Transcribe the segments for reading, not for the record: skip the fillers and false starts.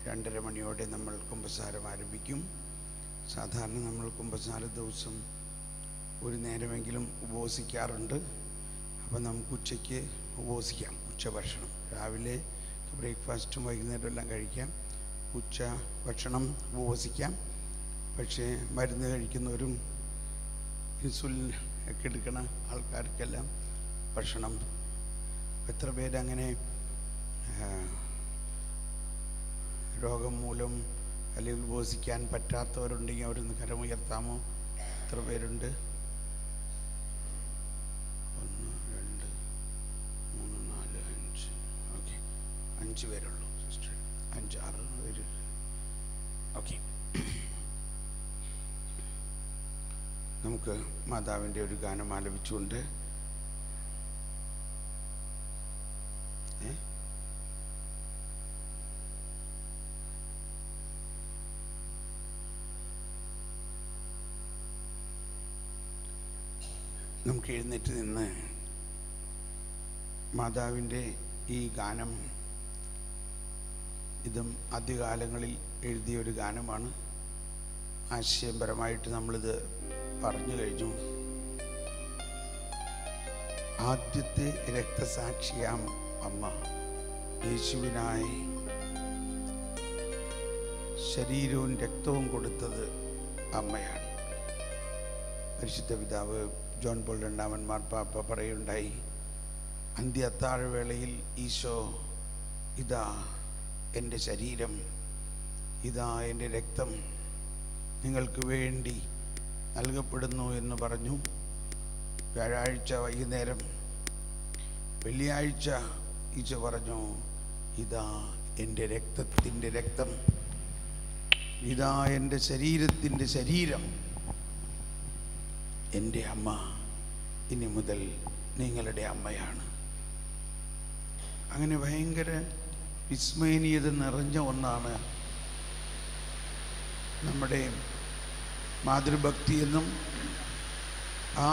2:30 മണിയോടെ നമ്മൾ കുമ്പസാരം ആരംഭിക്കും. സാധാരണ നമ്മൾ കുമ്പസാര ദിവസം ഒരു നേരമെങ്കിലും ഉപവസിക്കാറുണ്ട്. അപ്പം നമുക്ക് ഉച്ചയ്ക്ക് ഉപവസിക്കാം. ഉച്ചഭക്ഷണം രാവിലെ ബ്രേക്ക്ഫാസ്റ്റും വൈകുന്നേരം എല്ലാം കഴിക്കാം. ഉച്ച ഭക്ഷണം ഉപവസിക്കാം. പക്ഷേ മരുന്ന് കഴിക്കുന്നവരും ഇൻസുലിൻ ഒക്കെ എടുക്കണ ആൾക്കാർക്കെല്ലാം ഭക്ഷണം എത്ര പേരങ്ങനെ രോഗം മൂലം അല്ലെങ്കിൽ ഉപവസിക്കാൻ പറ്റാത്തവരുണ്ടെങ്കിൽ അവരൊന്ന് കരമുയർത്താമോ? എത്ര പേരുണ്ട്? 1 2 3 4 5. Okay, 5 പേരുള്ളൂ sister. 5 6 പേര്. ഓക്കെ, നമുക്ക് മാതാവിൻ്റെ ഒരു ഗാനം ആലപിച്ചുകൊണ്ട് നമുക്ക് എഴുന്നേറ്റ് നിന്ന് മാതാവിൻ്റെ ഈ ഗാനം, ഇതും ആദ്യകാലങ്ങളിൽ എഴുതിയൊരു ഗാനമാണ്. ആശയപരമായിട്ട് നമ്മളിത് പറഞ്ഞു കഴിഞ്ഞു. ആദ്യത്തെ രക്തസാക്ഷിയാം അമ്മ യേശുവിനായി ശരീരവും രക്തവും കൊടുത്തത് അമ്മയാണ്. പരിശുദ്ധ പിതാവ് ജോൺ പോൾ രണ്ടാമൻ മാർപ്പാപ്പ പറയുണ്ടായി, അന്ത്യ അത്താഴവേളയിൽ ഈശോ ഇതാ എൻ്റെ ശരീരം, ഇതാ എൻ്റെ രക്തം നിങ്ങൾക്ക് വേണ്ടി നൽകപ്പെടുന്നു എന്ന് പറഞ്ഞു. വ്യാഴാഴ്ച വൈകുന്നേരം, വെള്ളിയാഴ്ച ഈശോ പറഞ്ഞു, ഇതാ എൻ്റെ രക്തത്തിൻ്റെ രക്തം, ഇതാ എൻ്റെ ശരീരത്തിൻ്റെ ശരീരം. എൻ്റെ അമ്മ ഇനി മുതൽ നിങ്ങളുടെ അമ്മയാണ്. അങ്ങനെ ഭയങ്കര വിസ്മയനീയത നിറഞ്ഞ ഒന്നാണ് നമ്മുടെ മാതൃഭക്തി എന്നും ആ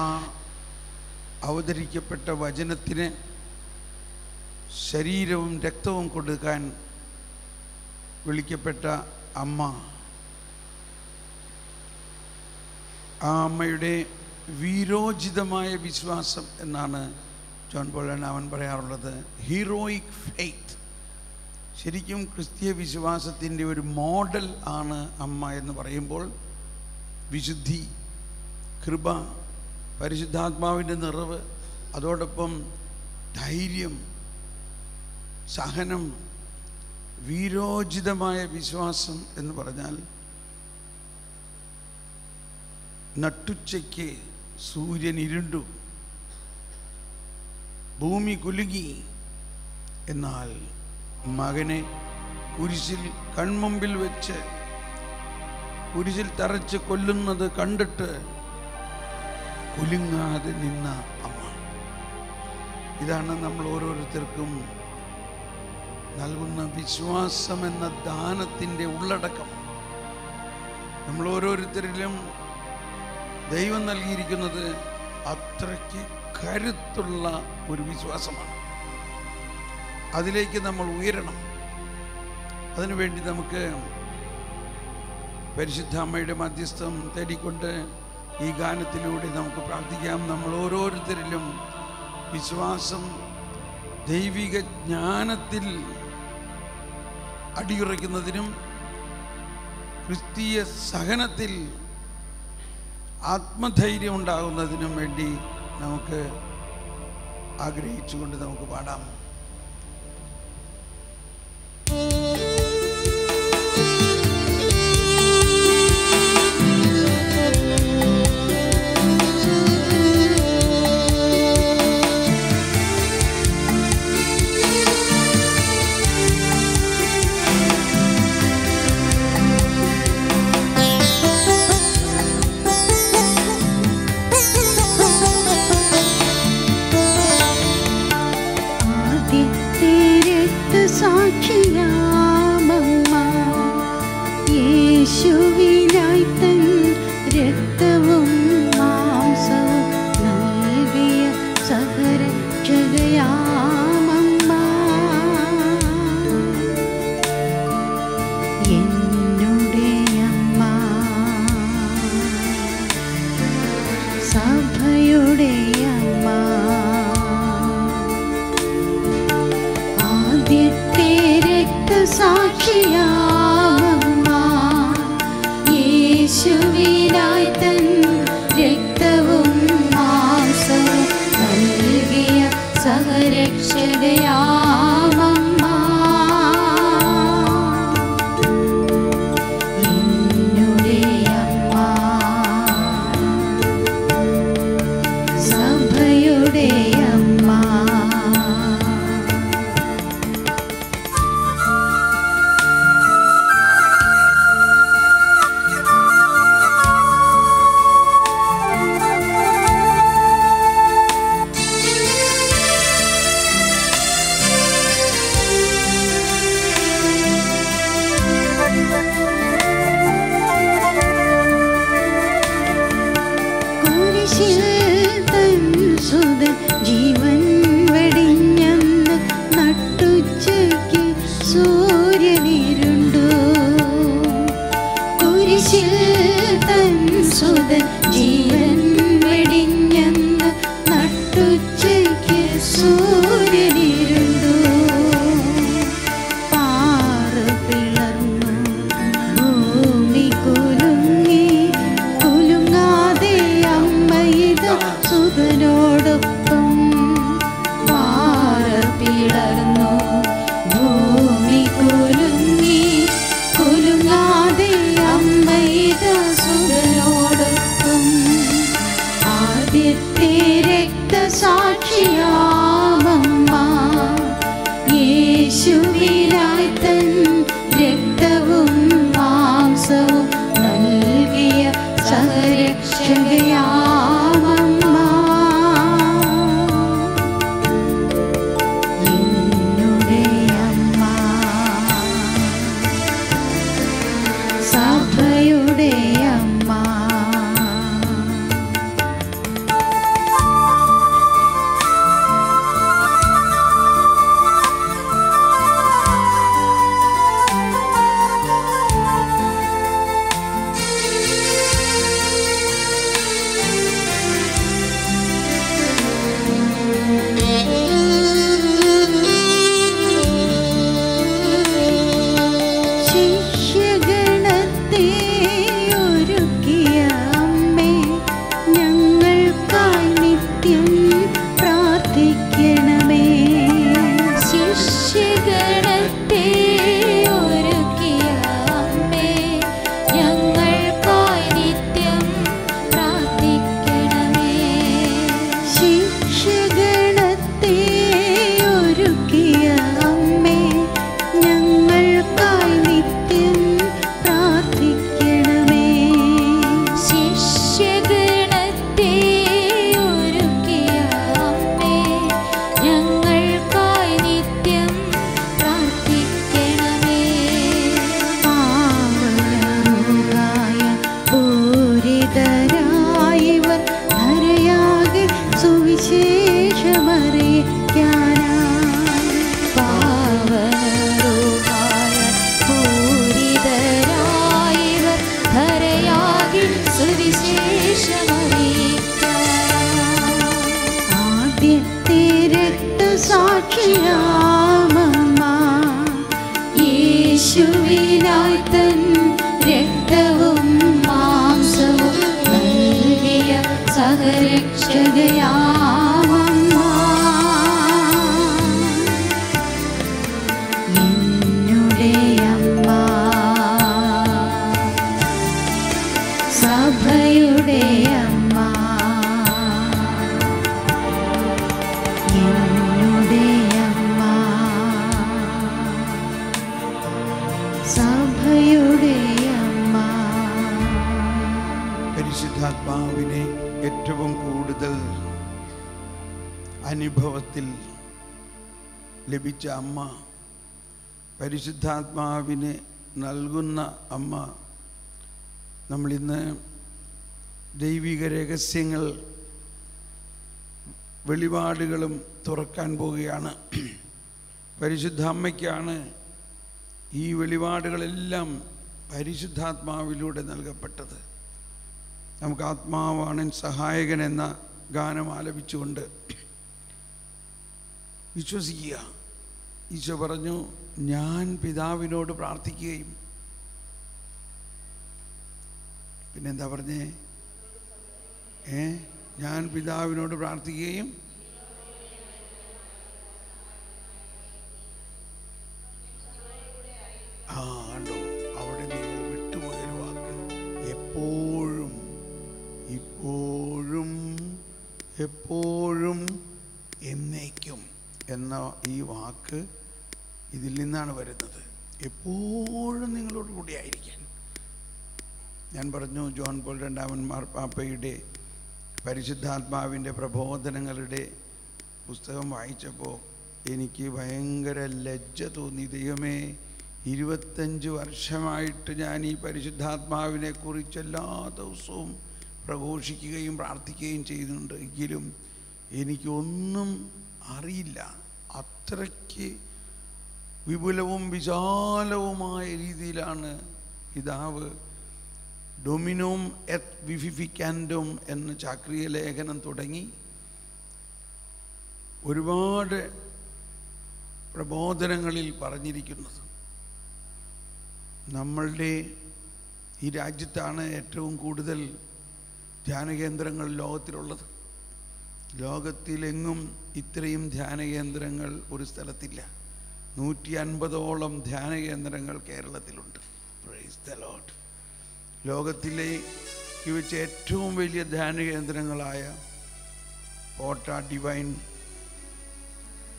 അവതരിക്കപ്പെട്ട വചനത്തിന് ശരീരവും രക്തവും കൊടുക്കാൻ വിളിക്കപ്പെട്ട അമ്മ, ആ അമ്മയുടെ വീരോചിതമായ വിശ്വാസം എന്നാണ് ജോൺ പോൾ രണ്ടാമൻ പറയാറുള്ളത്. Heroic faith. ശരിക്കും ക്രിസ്തീയ വിശ്വാസത്തിൻ്റെ ഒരു മോഡൽ ആണ് അമ്മ എന്ന് പറയുമ്പോൾ വിശുദ്ധി, കൃപ, പരിശുദ്ധാത്മാവിൻ്റെ നിറവ്, അതോടൊപ്പം ധൈര്യം, സഹനം, വീരോചിതമായ വിശ്വാസം എന്ന് പറഞ്ഞാൽ നട്ടുച്ചയ്ക്ക് സൂര്യൻ ഇരുണ്ടു, ഭൂമി കുലുങ്ങി, എന്നാൽ മകനെ കുരിശിൽ കൺമുമ്പിൽ വെച്ച് കുരിശിൽ തറച്ച് കൊല്ലുന്നത് കണ്ടിട്ട് കുലുങ്ങാതെ നിന്ന അമ്മ. ഇതാണ് നമ്മൾ ഓരോരുത്തർക്കും നൽകുന്ന വിശ്വാസം എന്ന ദാനത്തിൻ്റെ ഉള്ളടക്കം. നമ്മൾ ഓരോരുത്തരിലും ദൈവം നൽകിയിരിക്കുന്നത് അത്രയ്ക്ക് കരുത്തുള്ള ഒരു വിശ്വാസമാണ്. അതിലേക്ക് നമ്മൾ ഉയരണം. അതിനുവേണ്ടി നമുക്ക് പരിശുദ്ധ അമ്മയുടെ മധ്യസ്ഥം തേടിക്കൊണ്ട് ഈ ഗാനത്തിലൂടെ നമുക്ക് പ്രാർത്ഥിക്കാം. നമ്മൾ ഓരോരുത്തരിലും വിശ്വാസം ദൈവിക ജ്ഞാനത്തിൽ അടിയുറയ്ക്കുന്നതിനും ക്രിസ്തീയ സഹനത്തിൽ ആത്മധൈര്യം ഉണ്ടാകുന്നതിനും വേണ്ടി നമുക്ക് ആഗ്രഹിച്ചുകൊണ്ട് നമുക്ക് പാടാം. ആ ശിശുവിനായി തൻ രക്തവും മാംസവും നൽകിയ സഹരക്ഷകയാമമ്മ എന്നുടെ അമ്മ സഭയുടെ അമ്മ എന്നുടെ അമ്മ സഭയുടെ അമ്മ. പരിശുദ്ധാത്മാവിനെ ഏറ്റവും കൂടുതൽ അനുഭവത്തിൽ ലഭിച്ച അമ്മ, പരിശുദ്ധാത്മാവിനെ നൽകുന്ന അമ്മ. നമ്മളിന്ന് ദൈവിക രഹസ്യങ്ങൾ വെളിപാടുകളും തുറക്കാൻ പോവുകയാണ്. പരിശുദ്ധ അമ്മയ്ക്കാണ് ഈ വെളിപാടുകളെല്ലാം പരിശുദ്ധാത്മാവിലൂടെ നൽകപ്പെട്ടത്. നമുക്ക് ആത്മാവാണ് സഹായകൻ എന്ന ഗാനം ആലപിച്ചുകൊണ്ട് വിശ്വസിക്കുക. ഈശോ പറഞ്ഞു, ഞാൻ പിതാവിനോട് പ്രാർത്ഥിക്കുകയും, പിന്നെന്താ പറഞ്ഞേ? ഞാൻ പിതാവിനോട് പ്രാർത്ഥിക്കുകയും കണ്ടോ, അവിടെ നിങ്ങൾ വിട്ടുപോയൊരു വാക്ക്, എപ്പോഴും ഇപ്പോഴും എപ്പോഴും എന്നേക്കും എന്ന ഈ വാക്ക് ഇതിൽ നിന്നാണ് വരുന്നത്. എപ്പോഴും നിങ്ങളോട് കൂടി ആയിരിക്കാൻ. ഞാൻ പറഞ്ഞു, ജോൺ പോൾ രണ്ടാമൻ മാർപ്പാപ്പയുടെ പരിശുദ്ധാത്മാവിൻ്റെ പ്രബോധനങ്ങളുടെ പുസ്തകം വായിച്ചപ്പോൾ എനിക്ക് ഭയങ്കര ലജ്ജ തോന്നി. ദൈവമേ, 25 വർഷമായിട്ട് ഞാൻ ഈ പരിശുദ്ധാത്മാവിനെ കുറിച്ച് എല്ലാ ദിവസവും പ്രഘോഷിക്കുകയും പ്രാർത്ഥിക്കുകയും ചെയ്യുന്നുണ്ട്. എങ്കിലും എനിക്കൊന്നും അറിയില്ല. അത്രയ്ക്ക് വിപുലവും വിശാലവുമായ രീതിയിലാണ് പിതാവ് ഡൊമിനോം എത് വിവിഫിക്കാൻഡും എന്ന ചാക്രിയ ലേഖനം തുടങ്ങി ഒരുപാട് പ്രബോധനങ്ങളിൽ പറഞ്ഞിരിക്കുന്നത്. നമ്മളുടെ ഈ രാജ്യത്താണ് ഏറ്റവും കൂടുതൽ ധ്യാനകേന്ദ്രങ്ങൾ ലോകത്തിലുള്ളത്. ലോകത്തിലെങ്ങും ഇത്രയും ധ്യാനകേന്ദ്രങ്ങൾ ഒരു സ്ഥലത്തില്ല. 150ഓളം ധ്യാനകേന്ദ്രങ്ങൾ കേരളത്തിലുണ്ട്. Praise the Lord. ലോകത്തിലേക്ക് വെച്ച് ഏറ്റവും വലിയ ധ്യാനകേന്ദ്രങ്ങളായ കോട്ട ഡിവൈൻ,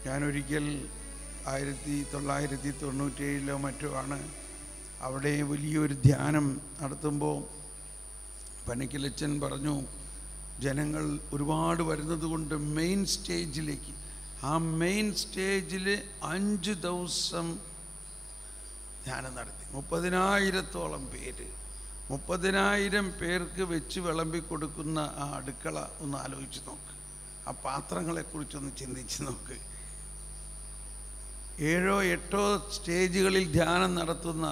ഞാനൊരിക്കൽ 1997 മറ്റോ ആണ് അവിടെ വലിയൊരു ധ്യാനം നടത്തുമ്പോൾ പനക്കിലച്ചൻ പറഞ്ഞു, ജനങ്ങൾ ഒരുപാട് വരുന്നത് കൊണ്ട് മെയിൻ സ്റ്റേജിലേക്ക്, ആ മെയിൻ സ്റ്റേജിൽ 5 ദിവസം ധ്യാനം നടത്തി. 30,000-ഓളം പേര്, 30,000 പേർക്ക് വെച്ച് വിളമ്പി കൊടുക്കുന്ന ആ അടുക്കള ഒന്ന് ആലോചിച്ച് നോക്ക്. ആ പാത്രങ്ങളെക്കുറിച്ചൊന്ന് ചിന്തിച്ച് നോക്ക്. 7-8 സ്റ്റേജുകളിൽ ധ്യാനം നടത്തുന്ന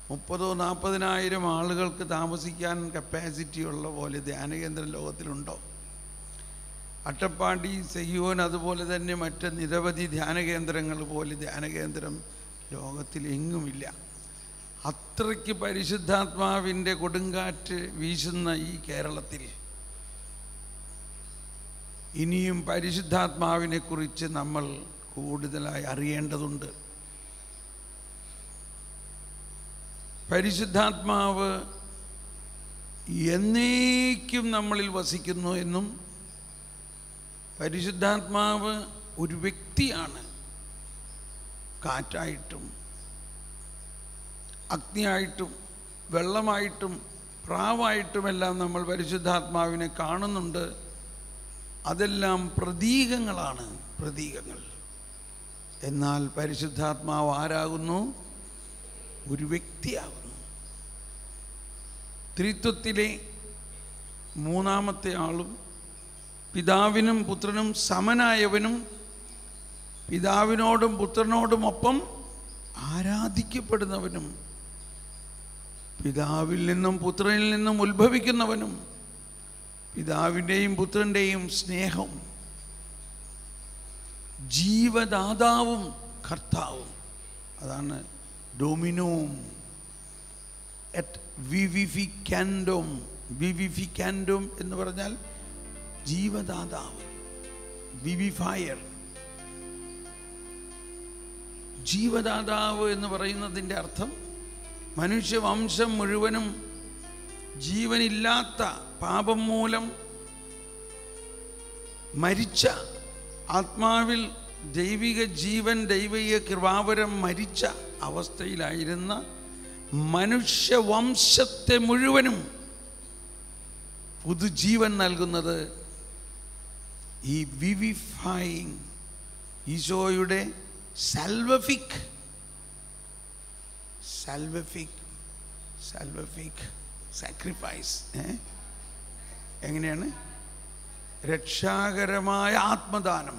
30,000-40,000 ആളുകൾക്ക് താമസിക്കാൻ കപ്പാസിറ്റി ഉള്ള പോലെ ധ്യാനകേന്ദ്രം ലോകത്തിലുണ്ടോ? അട്ടപ്പാടി, സെയ്യോൻ, അതുപോലെ തന്നെ മറ്റ് നിരവധി ധ്യാനകേന്ദ്രങ്ങൾ പോലെ ധ്യാനകേന്ദ്രം ലോകത്തിലെങ്ങുമില്ല. അത്രയ്ക്ക് പരിശുദ്ധാത്മാവിൻ്റെ കൊടുങ്കാറ്റ് വീശുന്ന ഈ കേരളത്തിൽ ഇനിയും പരിശുദ്ധാത്മാവിനെ കുറിച്ച് നമ്മൾ കൂടുതലായി അറിയേണ്ടതുണ്ട്. പരിശുദ്ധാത്മാവ് എന്നേക്കും നമ്മളിൽ വസിക്കുന്നു എന്നും പരിശുദ്ധാത്മാവ് ഒരു വ്യക്തിയാണ്. കാറ്റായിട്ടും അഗ്നിയായിട്ടും വെള്ളമായിട്ടും പ്രാവായിട്ടുമെല്ലാം നമ്മൾ പരിശുദ്ധാത്മാവിനെ കാണുന്നുണ്ട്. അതെല്ലാം പ്രതീകങ്ങളാണ്, പ്രതീകങ്ങൾ. എന്നാൽ പരിശുദ്ധാത്മാവ് ആരാകുന്നു? ഒരു വ്യക്തിയാകുന്നു. ത്രിത്വത്തിലെ മൂന്നാമത്തെ ആളും പിതാവിനും പുത്രനും സമനായവനും പിതാവിനോടും പുത്രനോടുമൊപ്പം ആരാധിക്കപ്പെടുന്നവനും പിതാവിൽ നിന്നും പുത്രനിൽ നിന്നും ഉത്ഭവിക്കുന്നവനും പിതാവിൻ്റെയും പുത്രൻ്റെയും സ്നേഹം, ജീവദാതാവും കർത്താവും. അതാണ് ഡൊമിനോം എറ്റ് വിവിഫിക്കാൻഡോം. വിവിഫിക്കാൻഡോം എന്ന് പറഞ്ഞാൽ ജീവദാതാവ്, വിവിഫയർ. ജീവദാതാവ് എന്ന് പറയുന്നതിൻ്റെ അർത്ഥം മനുഷ്യവംശം മുഴുവനും ജീവനില്ലാത്ത പാപം മൂലം മരിച്ച, ആത്മാവിൽ ദൈവിക ജീവൻ, ദൈവിക കൃപാവരം മരിച്ച അവസ്ഥയിലായിരുന്ന മനുഷ്യവംശത്തെ മുഴുവനും പുതുജീവൻ നൽകുന്നത് ഈ വിവിഫൈങ് ഈശോയുടെ സാൽവഫിക് സാക്രിഫൈസ്. എങ്ങനെയാണ്? രക്ഷാകരമായ ആത്മദാനം.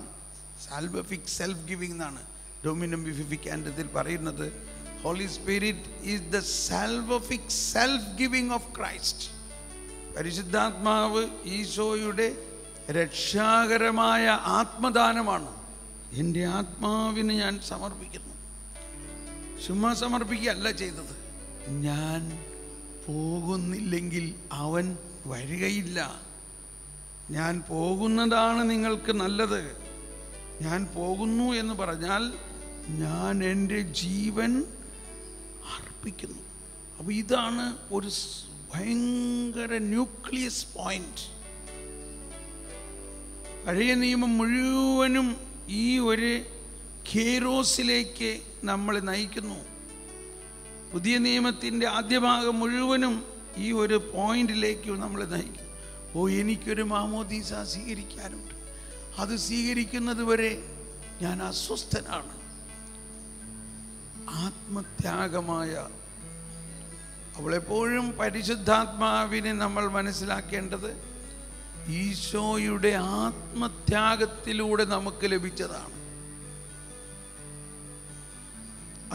സാൽവഫിക് സെൽഫ് ഗിവിംഗ് എന്നാണ് ഡൊമിനം വിവിഫിക്കാൻഡത്തിൽ പറയുന്നത്. Holy Spirit is the salvific self giving of Christ. പരിശുദ്ധാത്മാവ് ഈശോയുടെ രക്ഷാകരമായ ആത്മദാനമാണ്. എൻ്റെ ആത്മാവിന് ഞാൻ സമർപ്പിക്കുന്നു. ചുമ്മാ സമർപ്പിക്കുകയല്ല ചെയ്തത്. ഞാൻ പോകുന്നില്ലെങ്കിൽ അവൻ വരികയില്ല. ഞാൻ പോകുന്നതാണ് നിങ്ങൾക്ക് നല്ലത്. ഞാൻ പോകുന്നു എന്ന് പറഞ്ഞാൽ ഞാൻ എൻ്റെ ജീവൻ അർപ്പിക്കുന്നു. അപ്പോൾ ഇതാണ് ഒരു ഭയങ്കര ന്യൂക്ലിയസ് പോയിന്റ്. പഴയ നിയമം മുഴുവനും ഈ ഒരു ഖേരോസിലേക്ക് നമ്മളെ നയിക്കുന്നു. പുതിയ നിയമത്തിൻ്റെ ആദ്യ ഭാഗം മുഴുവനും ഈ ഒരു പോയിന്റിലേക്ക് നമ്മളെ നയിക്കും. ഓ, എനിക്കൊരു മാമോദീസ സ്വീകരിക്കാനുണ്ട്. അത് സ്വീകരിക്കുന്നത് വരെ ഞാൻ അസ്വസ്ഥനാണ്. ആത്മത്യാഗമായ അവളെപ്പോഴും പരിശുദ്ധാത്മാവിനെ നമ്മൾ മനസ്സിലാക്കേണ്ടത് ഈശോയുടെ ആത്മത്യാഗത്തിലൂടെ നമുക്ക് ലഭിച്ചതാണ്.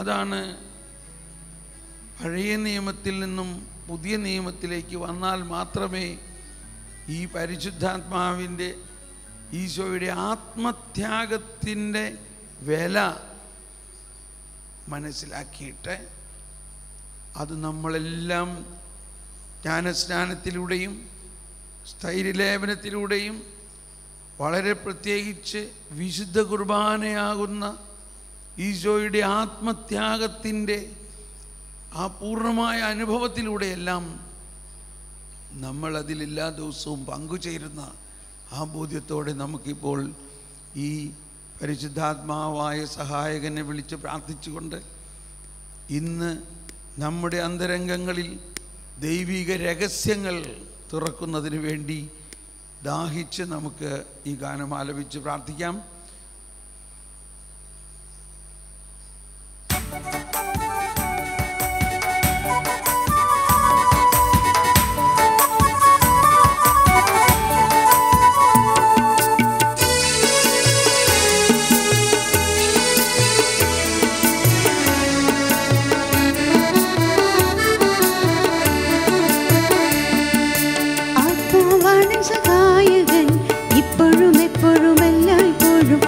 അതാണ് പഴയ നിയമത്തിൽ നിന്നും പുതിയ നിയമത്തിലേക്ക് വന്നാൽ മാത്രമേ ഈ പരിശുദ്ധാത്മാവിൻ്റെ, ഈശോയുടെ ആത്മത്യാഗത്തിൻ്റെ വില മനസ്സിലാക്കിയിട്ട് അത് നമ്മളെല്ലാം ജ്ഞാനസ്നാനത്തിലൂടെയും സ്ഥൈര്യലേപനത്തിലൂടെയും വളരെ പ്രത്യേകിച്ച് വിശുദ്ധ കുർബാനയാകുന്ന ഈശോയുടെ ആത്മത്യാഗത്തിൻ്റെ ആ പൂർണ്ണമായ അനുഭവത്തിലൂടെയെല്ലാം നമ്മൾ അതിലെല്ലാ ദിവസവും പങ്കുചേരുന്ന ആ ബോധ്യത്തോടെ നമുക്കിപ്പോൾ ഈ പരിശുദ്ധാത്മാവായ സഹായകനെ വിളിച്ച് പ്രാർത്ഥിച്ചുകൊണ്ട് ഇന്ന് നമ്മുടെ അന്തരംഗങ്ങളിൽ ദൈവിക രഹസ്യങ്ങൾ തുറക്കുന്നതിന് വേണ്ടി ദാഹിച്ച് നമുക്ക് ഈ ഗാനം ആലപിച്ച് പ്രാർത്ഥിക്കാം. സഹായകൻ ഇപ്പോഴും എപ്പോഴും എല്ലായ്പ്പോഴും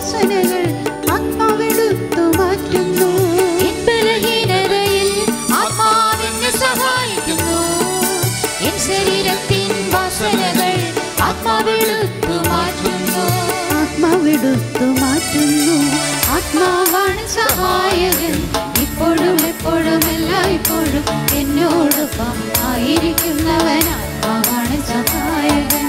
വാസനകൾ ആത്മാവെടുത്തു മാറ്റുന്നു. എൻ ബലഹീനതയിൽ ആത്മാവെന്നെ സഹായിക്കുന്നു. എൻ ശരീരത്തിൻ വാസനകൾ ആത്മാവെടുത്തു മാറ്റുന്നു. ആത്മാവെടുത്തു മാറ്റുന്നു. ആത്മാവാണ് സഹായകൻ, ഇപ്പോഴും എപ്പോഴും എല്ലായ്പ്പോഴും എന്നോടൊപ്പം ആയിരിക്കുന്നവൻ. ആത്മാവാണ് സഹായകൻ.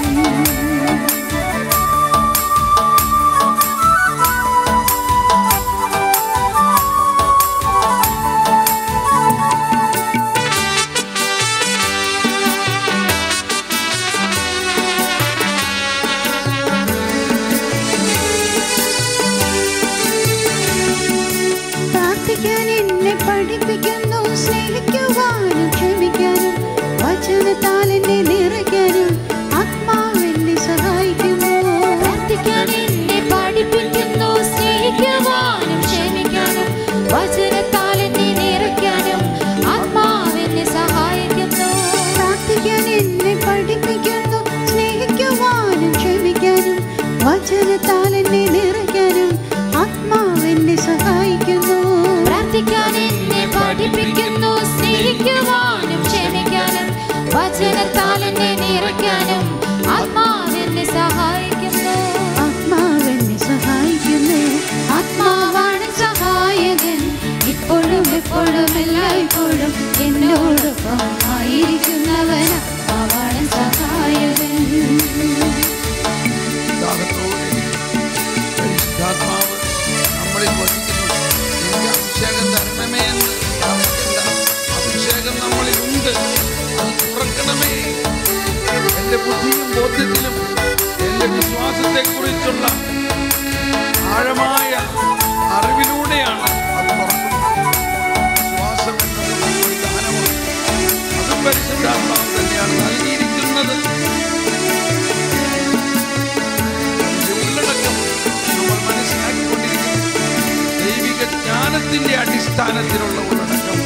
പ്രാർത്ഥിക്കാൻ എന്നെ പഠിപ്പിക്കുന്നു, സ്നേഹിക്കുവാനും ക്ഷമിക്കാനും വചനത്താൽ എന്നെ നിറയ്ക്കാനും ആത്മാവെന്നെ സഹായിക്കുന്നു. പ്രാർത്ഥിക്കാൻ എന്നെ പഠിപ്പിക്കുന്നു, സ്നേഹിക്കുവാനും ക്ഷമിക്കാനും വചനത്താൽ എന്നെ നിറയ്ക്കാനും ആത്മാവെന്നെ സഹായിക്കുന്നു. പ്രാർത്ഥിക്കാൻ എന്നെ പഠിപ്പിക്കുന്നു, സ്നേഹിക്കുവാനും ക്ഷമിക്കാനും വചനത്താൽ എന്നെ നിറയ്ക്കാനും ആത്മാവെന്നെ സഹായിക്കുന്നു. പ്രാർത്ഥിക്കാൻ എന്നെ പഠിപ്പിക്കുന്നു, സ്നേഹിക്കുവാനും ക്ഷമിക്കാനും വചനത്താൽ എന്നെ നിറയ്ക്കാനും ആത്മാവെന്നെ സഹായിക്കുന്നു. ആത്മാവെന്നെ സഹായിക്കുന്നു. ആത്മാവാണ് സഹായകൻ, ഇപ്പോഴും എപ്പോഴും എല്ലായ്പ്പോഴും എന്നോടൊപ്പം ആയിരിക്കുന്നവൻ. ആത്മാവാണ് സഹായകൻ. പരിശുദ്ധാത്മാവ് നമ്മളിൽ വസിക്കുന്നു. എനിക്ക് അഭിഷേകം തരണമേ എന്ന് പ്രാർത്ഥിക്കണ്ട. അഭിഷേകം നമ്മളിലുണ്ട്, അത് തുറക്കണമേ. എൻ്റെ ബുദ്ധിയും ബോധ്യത്തിലും എൻ്റെ വിശ്വാസത്തെക്കുറിച്ചുള്ള ആഴമായ അറിവിലൂടെയാണ് അത് തുറക്കുന്നത്. വിശ്വാസം എന്നത് ഒരു ദാനമാണ്, അതും പരിശുദ്ധാത്മാവ് തന്നെയാണ് നൽകിയിരിക്കുന്നത്. ഉള്ളടക്കം നമ്മൾ മനസ്സിലാക്കിക്കൊണ്ടിരിക്കുന്നു. ദൈവിക ജ്ഞാനത്തിന്റെ അടിസ്ഥാനത്തിലുള്ള ഉള്ളടക്കം,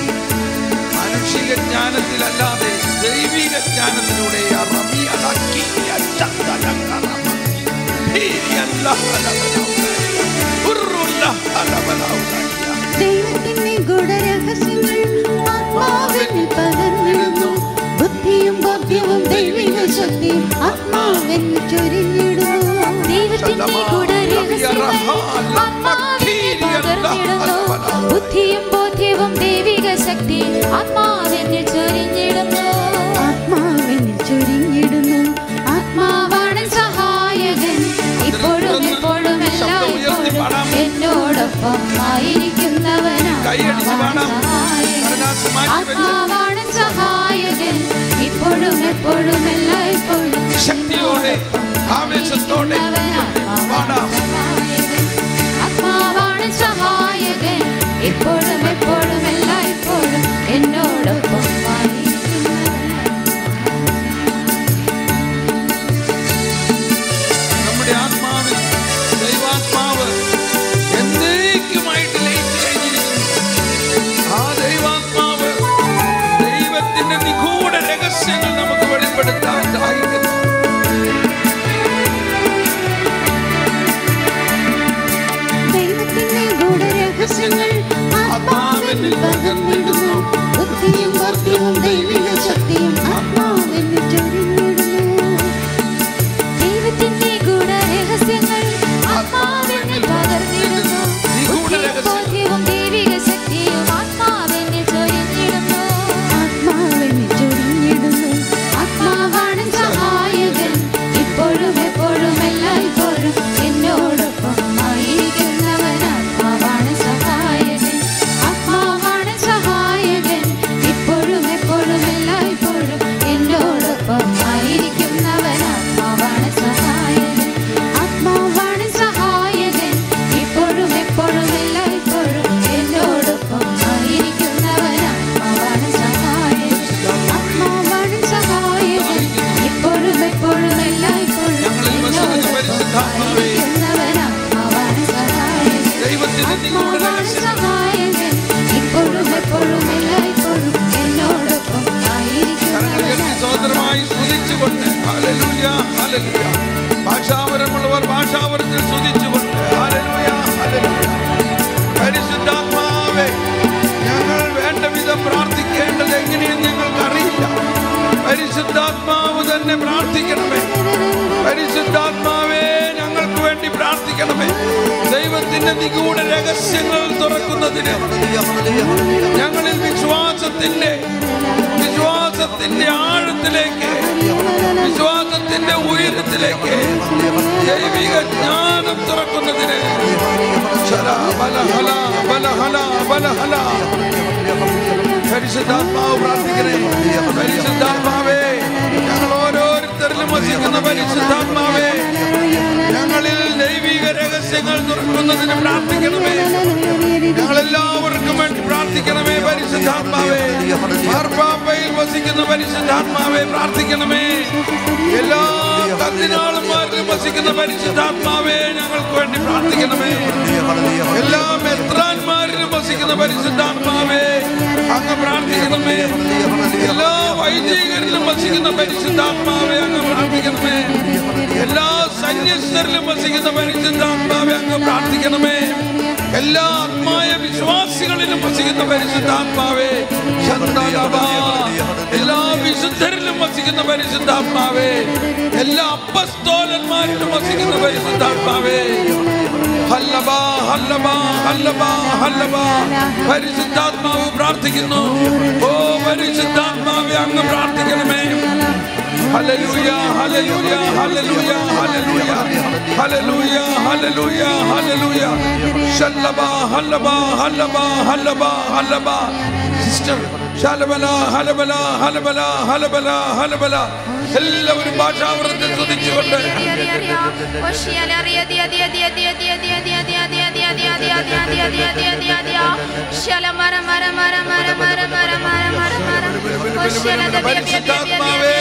മാനുഷിക ജ്ഞാനത്തിലല്ലാതെ ദൈവിക ജ്ഞാനത്തിലൂടെ ദൈവത്തിന്റെ ഗൂഢരഹസ്യങ്ങൾ ആത്മാവെന്നിൽ പകർന്നിടുന്നു. ബുദ്ധിയും ബോധ്യവും ദൈവിക ശക്തിയും ആത്മാവെന്നിൽ ചൊരിഞ്ഞിടുന്നു. ദൈവത്തിന്റെ ഗൂഢരഹസ്യങ്ങൾ ആത്മാവെന്നിൽ പകർന്നിടുന്നു. ബുദ്ധിയും ബോധ്യവും ദൈവിക ശക്തി ആത്മാവെന്നിൽ ചൊരിഞ്ഞിടുന്നു. ആത്മാവെന്നിൽ ചൊരിഞ്ഞിടുന്നു. ആത്മാവാണ് സഹായകൻ, ഇപ്പോഴും എപ്പോഴും എല്ലായ്പ്പോഴും എന്നോടൊപ്പം ആയിരിക്കുന്നവനാണ് ആത്മാവാണ് സഹായകൻ, ഇപ്പോഴും എപ്പോഴും എല്ലായ്പ്പോഴും ശക്തിയോടെ ആവേശത്തോടെ ആത്മാവാണ് സഹായകൻ, ഇപ്പോഴും എപ്പോഴും എല്ലായ്പ്പോഴും എന്നോടൊപ്പം നമ്മുടെ ആത്മാവിൽ ദൈവാത്മാവ് എന്നേക്കുമായിട്ട് ലയിച്ചു കഴിഞ്ഞിരിക്കുന്നു. ആ ദൈവാത്മാവ് ദൈവത്തിന്റെ നിഗൂഢ രഹസ്യങ്ങൾ നമുക്ക് വെളിപ്പെടുത്താൻ സഹായിക്കുന്നു. ദൈവത്തിന്റെ ഗൂഢരഹസ്യങ്ങൾ ആത്മാവെന്നിൽ പകർന്നിടുന്നു. ബുദ്ധിയും ബോധ്യവും ദൈവിക ശക്തിയും ആത്മാവെന്നിൽ ചൊരിഞ്ഞിടുന്നു. ദൈവത്തിന്റെ ഗൂഢരഹസ്യങ്ങൾ ആത്മാവെന്നിൽ പകർന്നിടുന്നു. ബുദ്ധിയും ബോധ്യവും ദൈവിക ശക്തിയും ആത്മാവെന്നിൽ ചൊരിഞ്ഞിടുന്നു. ആത്മാവെന്നിൽ ചൊരിഞ്ഞിടുന്നു. ആത്മാവാണ് സഹായകൻ, ഭാഷാവരമുള്ളവർ ഭാഷാവരത്തിൽ സ്തുതിച്ചുകൊണ്ട് ഹല്ലേലൂയ, ഹല്ലേലൂയ. പരിശുദ്ധാത്മാവേ, ഞങ്ങൾ വേണ്ട വിധം പ്രാർത്ഥിക്കേണ്ടത് എങ്ങനെയെന്ന് ഞങ്ങൾക്ക് അറിയില്ല. പരിശുദ്ധാത്മാവ് തന്നെ പ്രാർത്ഥിക്കണമേ. പരിശുദ്ധാത്മാവേ, ഞങ്ങൾക്ക് വേണ്ടി പ്രാർത്ഥിക്കണമേ. ദൈവത്തിന്റെ നിഗൂഢ രഹസ്യങ്ങൾ തുറക്കുന്നതിന് ഞങ്ങളിൽ വിശ്വാസത്തിന്റെ ആഴത്തിലേക്ക്, വിശ്വാസത്തിന്റെ ഉയരത്തിലേക്ക്, ദൈവിക ജ്ഞാനം തുറക്കുന്നതിന് പരിശുദ്ധാത്മാവ് പ്രാർത്ഥിക്കണേ. പരിശുദ്ധാത്മാവേ, ഞങ്ങൾ ഓരോരുത്തരിലും വസിക്കുന്ന പരിശുദ്ധാത്മാവേ, ഞങ്ങളിൽ ദൈവിക രഹസ്യങ്ങൾ തുറക്കുന്നതിന് പ്രാർത്ഥിക്കണമേ. ഞങ്ങളെല്ലാവർക്കും വേണ്ടി പ്രാർത്ഥിക്കണമേ. പരിശുദ്ധാത്മാവേ, മാർപ്പാപ്പയിൽ വസിക്കുന്ന പരിശുദ്ധാത്മാവേ പ്രാർത്ഥിക്കണമേ. എല്ലാ കർദിനാളന്മാരിലും വസിക്കുന്ന പരിശുദ്ധാത്മാവേ ഞങ്ങൾക്ക് വേണ്ടി പ്രാർത്ഥിക്കണമേ. എല്ലാ മെത്രാന്മാരിലും വസിക്കുന്ന പരിശുദ്ധാത്മാവേ അങ്ങ് പ്രാർത്ഥിക്കണമേ. എല്ലാ വൈദികരിലും വസിക്കുന്ന പരിശുദ്ധാത്മാവേ അങ്ങ് പ്രാർത്ഥിക്കണമേ. എല്ലാ സന്യസ്തരിലും വസിക്കുന്ന പരിശുദ്ധാത്മാവേ അങ്ങ് പ്രാർത്ഥിക്കണമേ. എല്ലാ ആത്മായ വിശ്വാസികളിലും വസിക്കുന്ന പരിശുദ്ധാത്മാവേ, എല്ലാ വിശുദ്ധരിലും വസിക്കുന്ന പരിശുദ്ധാത്മാവേ, എല്ലാ അപ്പസ്തോലന്മാരിലും വസിക്കുന്ന പരിശുദ്ധാത്മാവേ, ഹല്ലബാ ഹല്ലബാ ഹല്ലബാ ഹല്ലബാ. പരിശുദ്ധാത്മാവ് പ്രാർത്ഥിക്കുന്നു. ഓ പരിശുദ്ധാത്മാവേ അങ്ങ് പ്രാർത്ഥിക്കണമേ. Hallelujah, hallelujah, hallelujah, hallelujah, hallelujah, hallelujah, hallelujah. ശല്ലബാ ഹല്ലബാ ഹല്ലബാ ഹല്ലബാ ഹല്ലബാ. സിസ്റ്റർ ശലബല ഹലബല ഹലബല ഹലബല ഹലബല. എല്ലാവരും ഭാഷാവൃത്തി സ്തുതിച്ചുകൊണ്ട് പരിശുദ്ധാത്മാവേ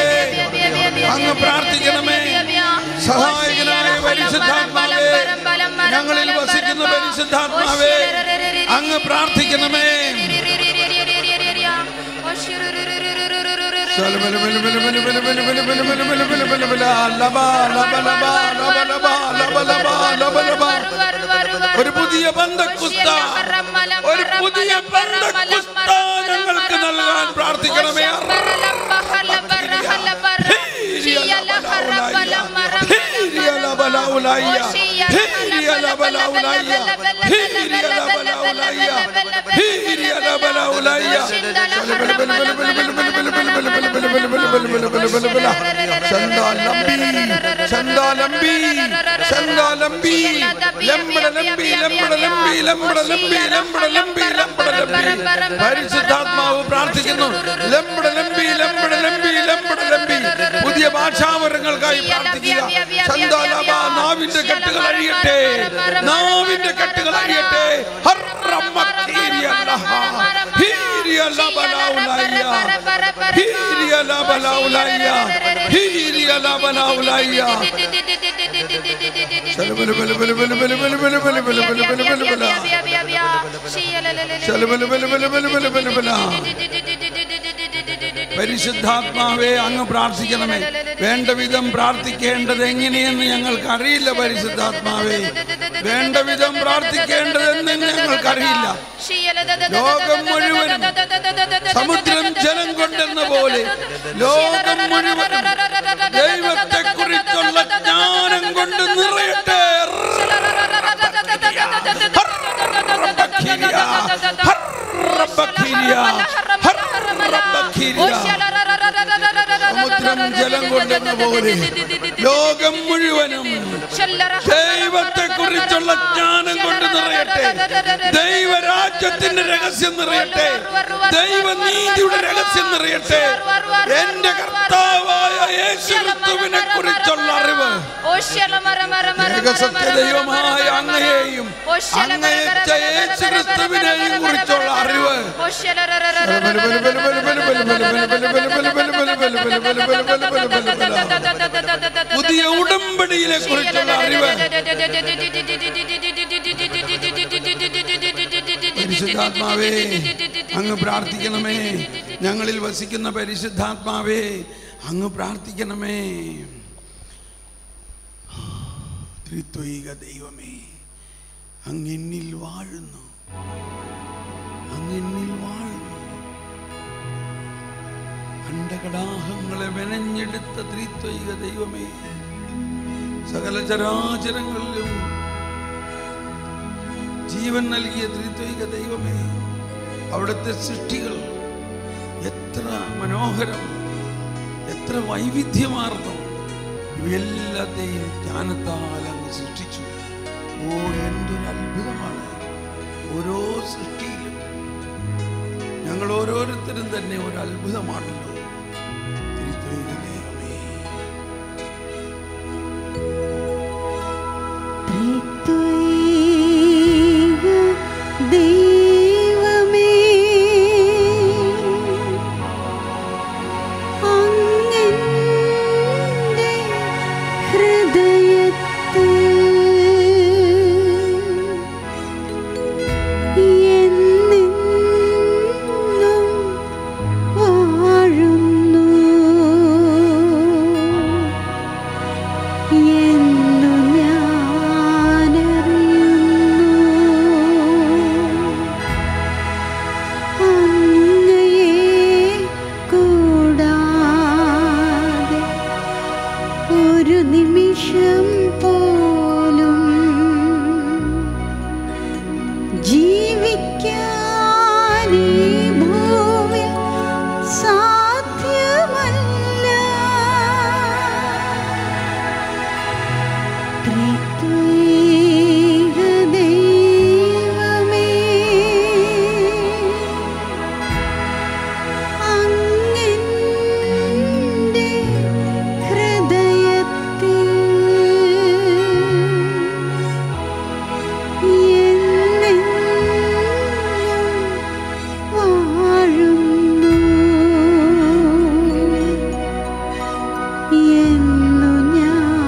അങ്ങ് പ്രാർത്ഥിക്കണമേ. സഹായകനായ പരിശുദ്ധാത്മാവേ, ഞങ്ങളിൽ വസിക്കുന്ന പരിശുദ്ധാത്മാവേ അങ്ങ് പ്രാർത്ഥിക്കണമേ. ഒരു പുതിയ ബന്ധക്കുസ്ത, ഒരു പുതിയ ബന്ധക്കുസ്ത ഞങ്ങൾക്ക് നൽകാൻ പ്രാർത്ഥിക്കണമേ. പരിശുദ്ധാത്മാവ് പ്രാർത്ഥിക്കുന്നു. പുതിയ ഭാഷാവരങ്ങൾക്കായി പ്രാർത്ഥിക്കുക. നാവിന്റെ കെട്ടുകൾ അഴിയട്ടെ, നാവിന്റെ കെട്ടുകൾ അഴിയട്ടെ. പരിശുദ്ധാത്മാവേ അങ്ങ് പ്രാർത്ഥിക്കണമേ. വേണ്ട വിധം പ്രാർത്ഥിക്കേണ്ടത് എങ്ങനെയെന്ന് ഞങ്ങൾക്ക് അറിയില്ല. പരിശുദ്ധാത്മാവേ, വേണ്ട വിധം പ്രാർത്ഥിക്കേണ്ടതെന്ന് ഞങ്ങൾക്കറിയില്ല. ലോകം മുഴുവനും സമുദ്രം ജലം കൊണ്ടെന്ന പോലെ ലോകം മുഴുവനും ദൈവത്തെ കുറിച്ചുള്ള ജ്ഞാനം കൊണ്ട് നിറയട്ടെ. സമുദ്രം ജലം കൊണ്ടെന്ന പോലെ ലോകം മുഴുവനും ദൈവത്തെ കുറിച്ചുള്ള ജ്ഞാനം കൊണ്ട് നിറയട്ടെ. ദൈവരാജ്യത്തിന്റെ രഹസ്യം നിറയട്ടെ. ദൈവനീതിയുടെ രഹസ്യം നിറയട്ടെ. എന്റെ കർത്താവായ യേശുക്രിസ്തുവിനെ കുറിച്ചുള്ള അറിവ്, ദൈവമായ അങ്ങയെയും അങ്ങയച്ച യേശുക്രിസ്തുവിനെയും കുറിച്ചുള്ള അറിവ്, പുതിയ ഉടമ്പടിയെ കുറിച്ചുള്ള അറിവ്, പരിശുദ്ധാത്മാവേ അങ്ങ് പ്രാർത്ഥിക്കണമേ. ഞങ്ങളിൽ വസിക്കുന്ന പരിശുദ്ധാത്മാവേ അങ്ങ് പ്രാർത്ഥിക്കണമേ. ത്രിത്വൈക ദൈവമേ, അങ്ങെന്നിൽ വാഴുന്നു, അങ്ങെന്നിൽ വാഴുന്നു. അണ്ടകടാഹങ്ങളെ മെനഞ്ഞെടുത്ത ത്രിത്വൈക ദൈവമേ, സകല ചരാചരങ്ങളിലും ജീവൻ നൽകിയ ത്രിത്വൈക ദൈവമേ, അവിടുത്തെ സൃഷ്ടികൾ എത്ര മനോഹരം, എത്ര വൈവിധ്യമാർന്നു. ഇവയെല്ലാത്തെയും ജ്ഞാനത്താൽ അങ്ങ് സൃഷ്ടിച്ചു. ഓ, എന്തൊരു അത്ഭുതമാണ് ഓരോ സൃഷ്ടിയിലും. ഞങ്ങൾ ഓരോരുത്തരും തന്നെ ഒരു അത്ഭുതമാണല്ലോ. ത്രിത്വൈക ദൈവമേ, ദൈവമേ, അങ്ങെന്റെ ഹൃദയത്തിൽ എന്നെന്നും വാഴുന്നു. എന്നു ഒരു നിമിഷം പോലും ജീവിക്കാൻ ഈ ഭൂമിയിൽ സാധ്യമല്ല. ത്രിത്വൈക ദൈവമേ, അങ്ങെന്റെ ഹൃദയത്തിൽ എന്നെന്നും വാഴുന്നു. എന്നു ഞാനറിയുന്നു.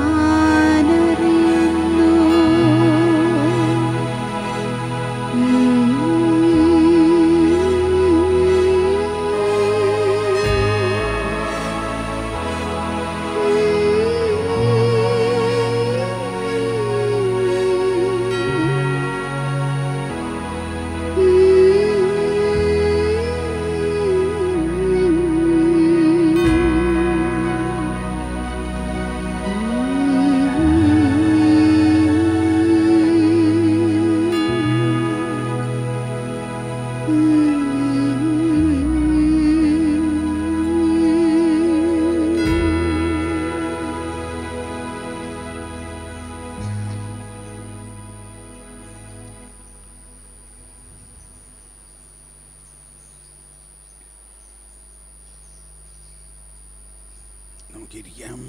നമുക്കിരിക്കാം.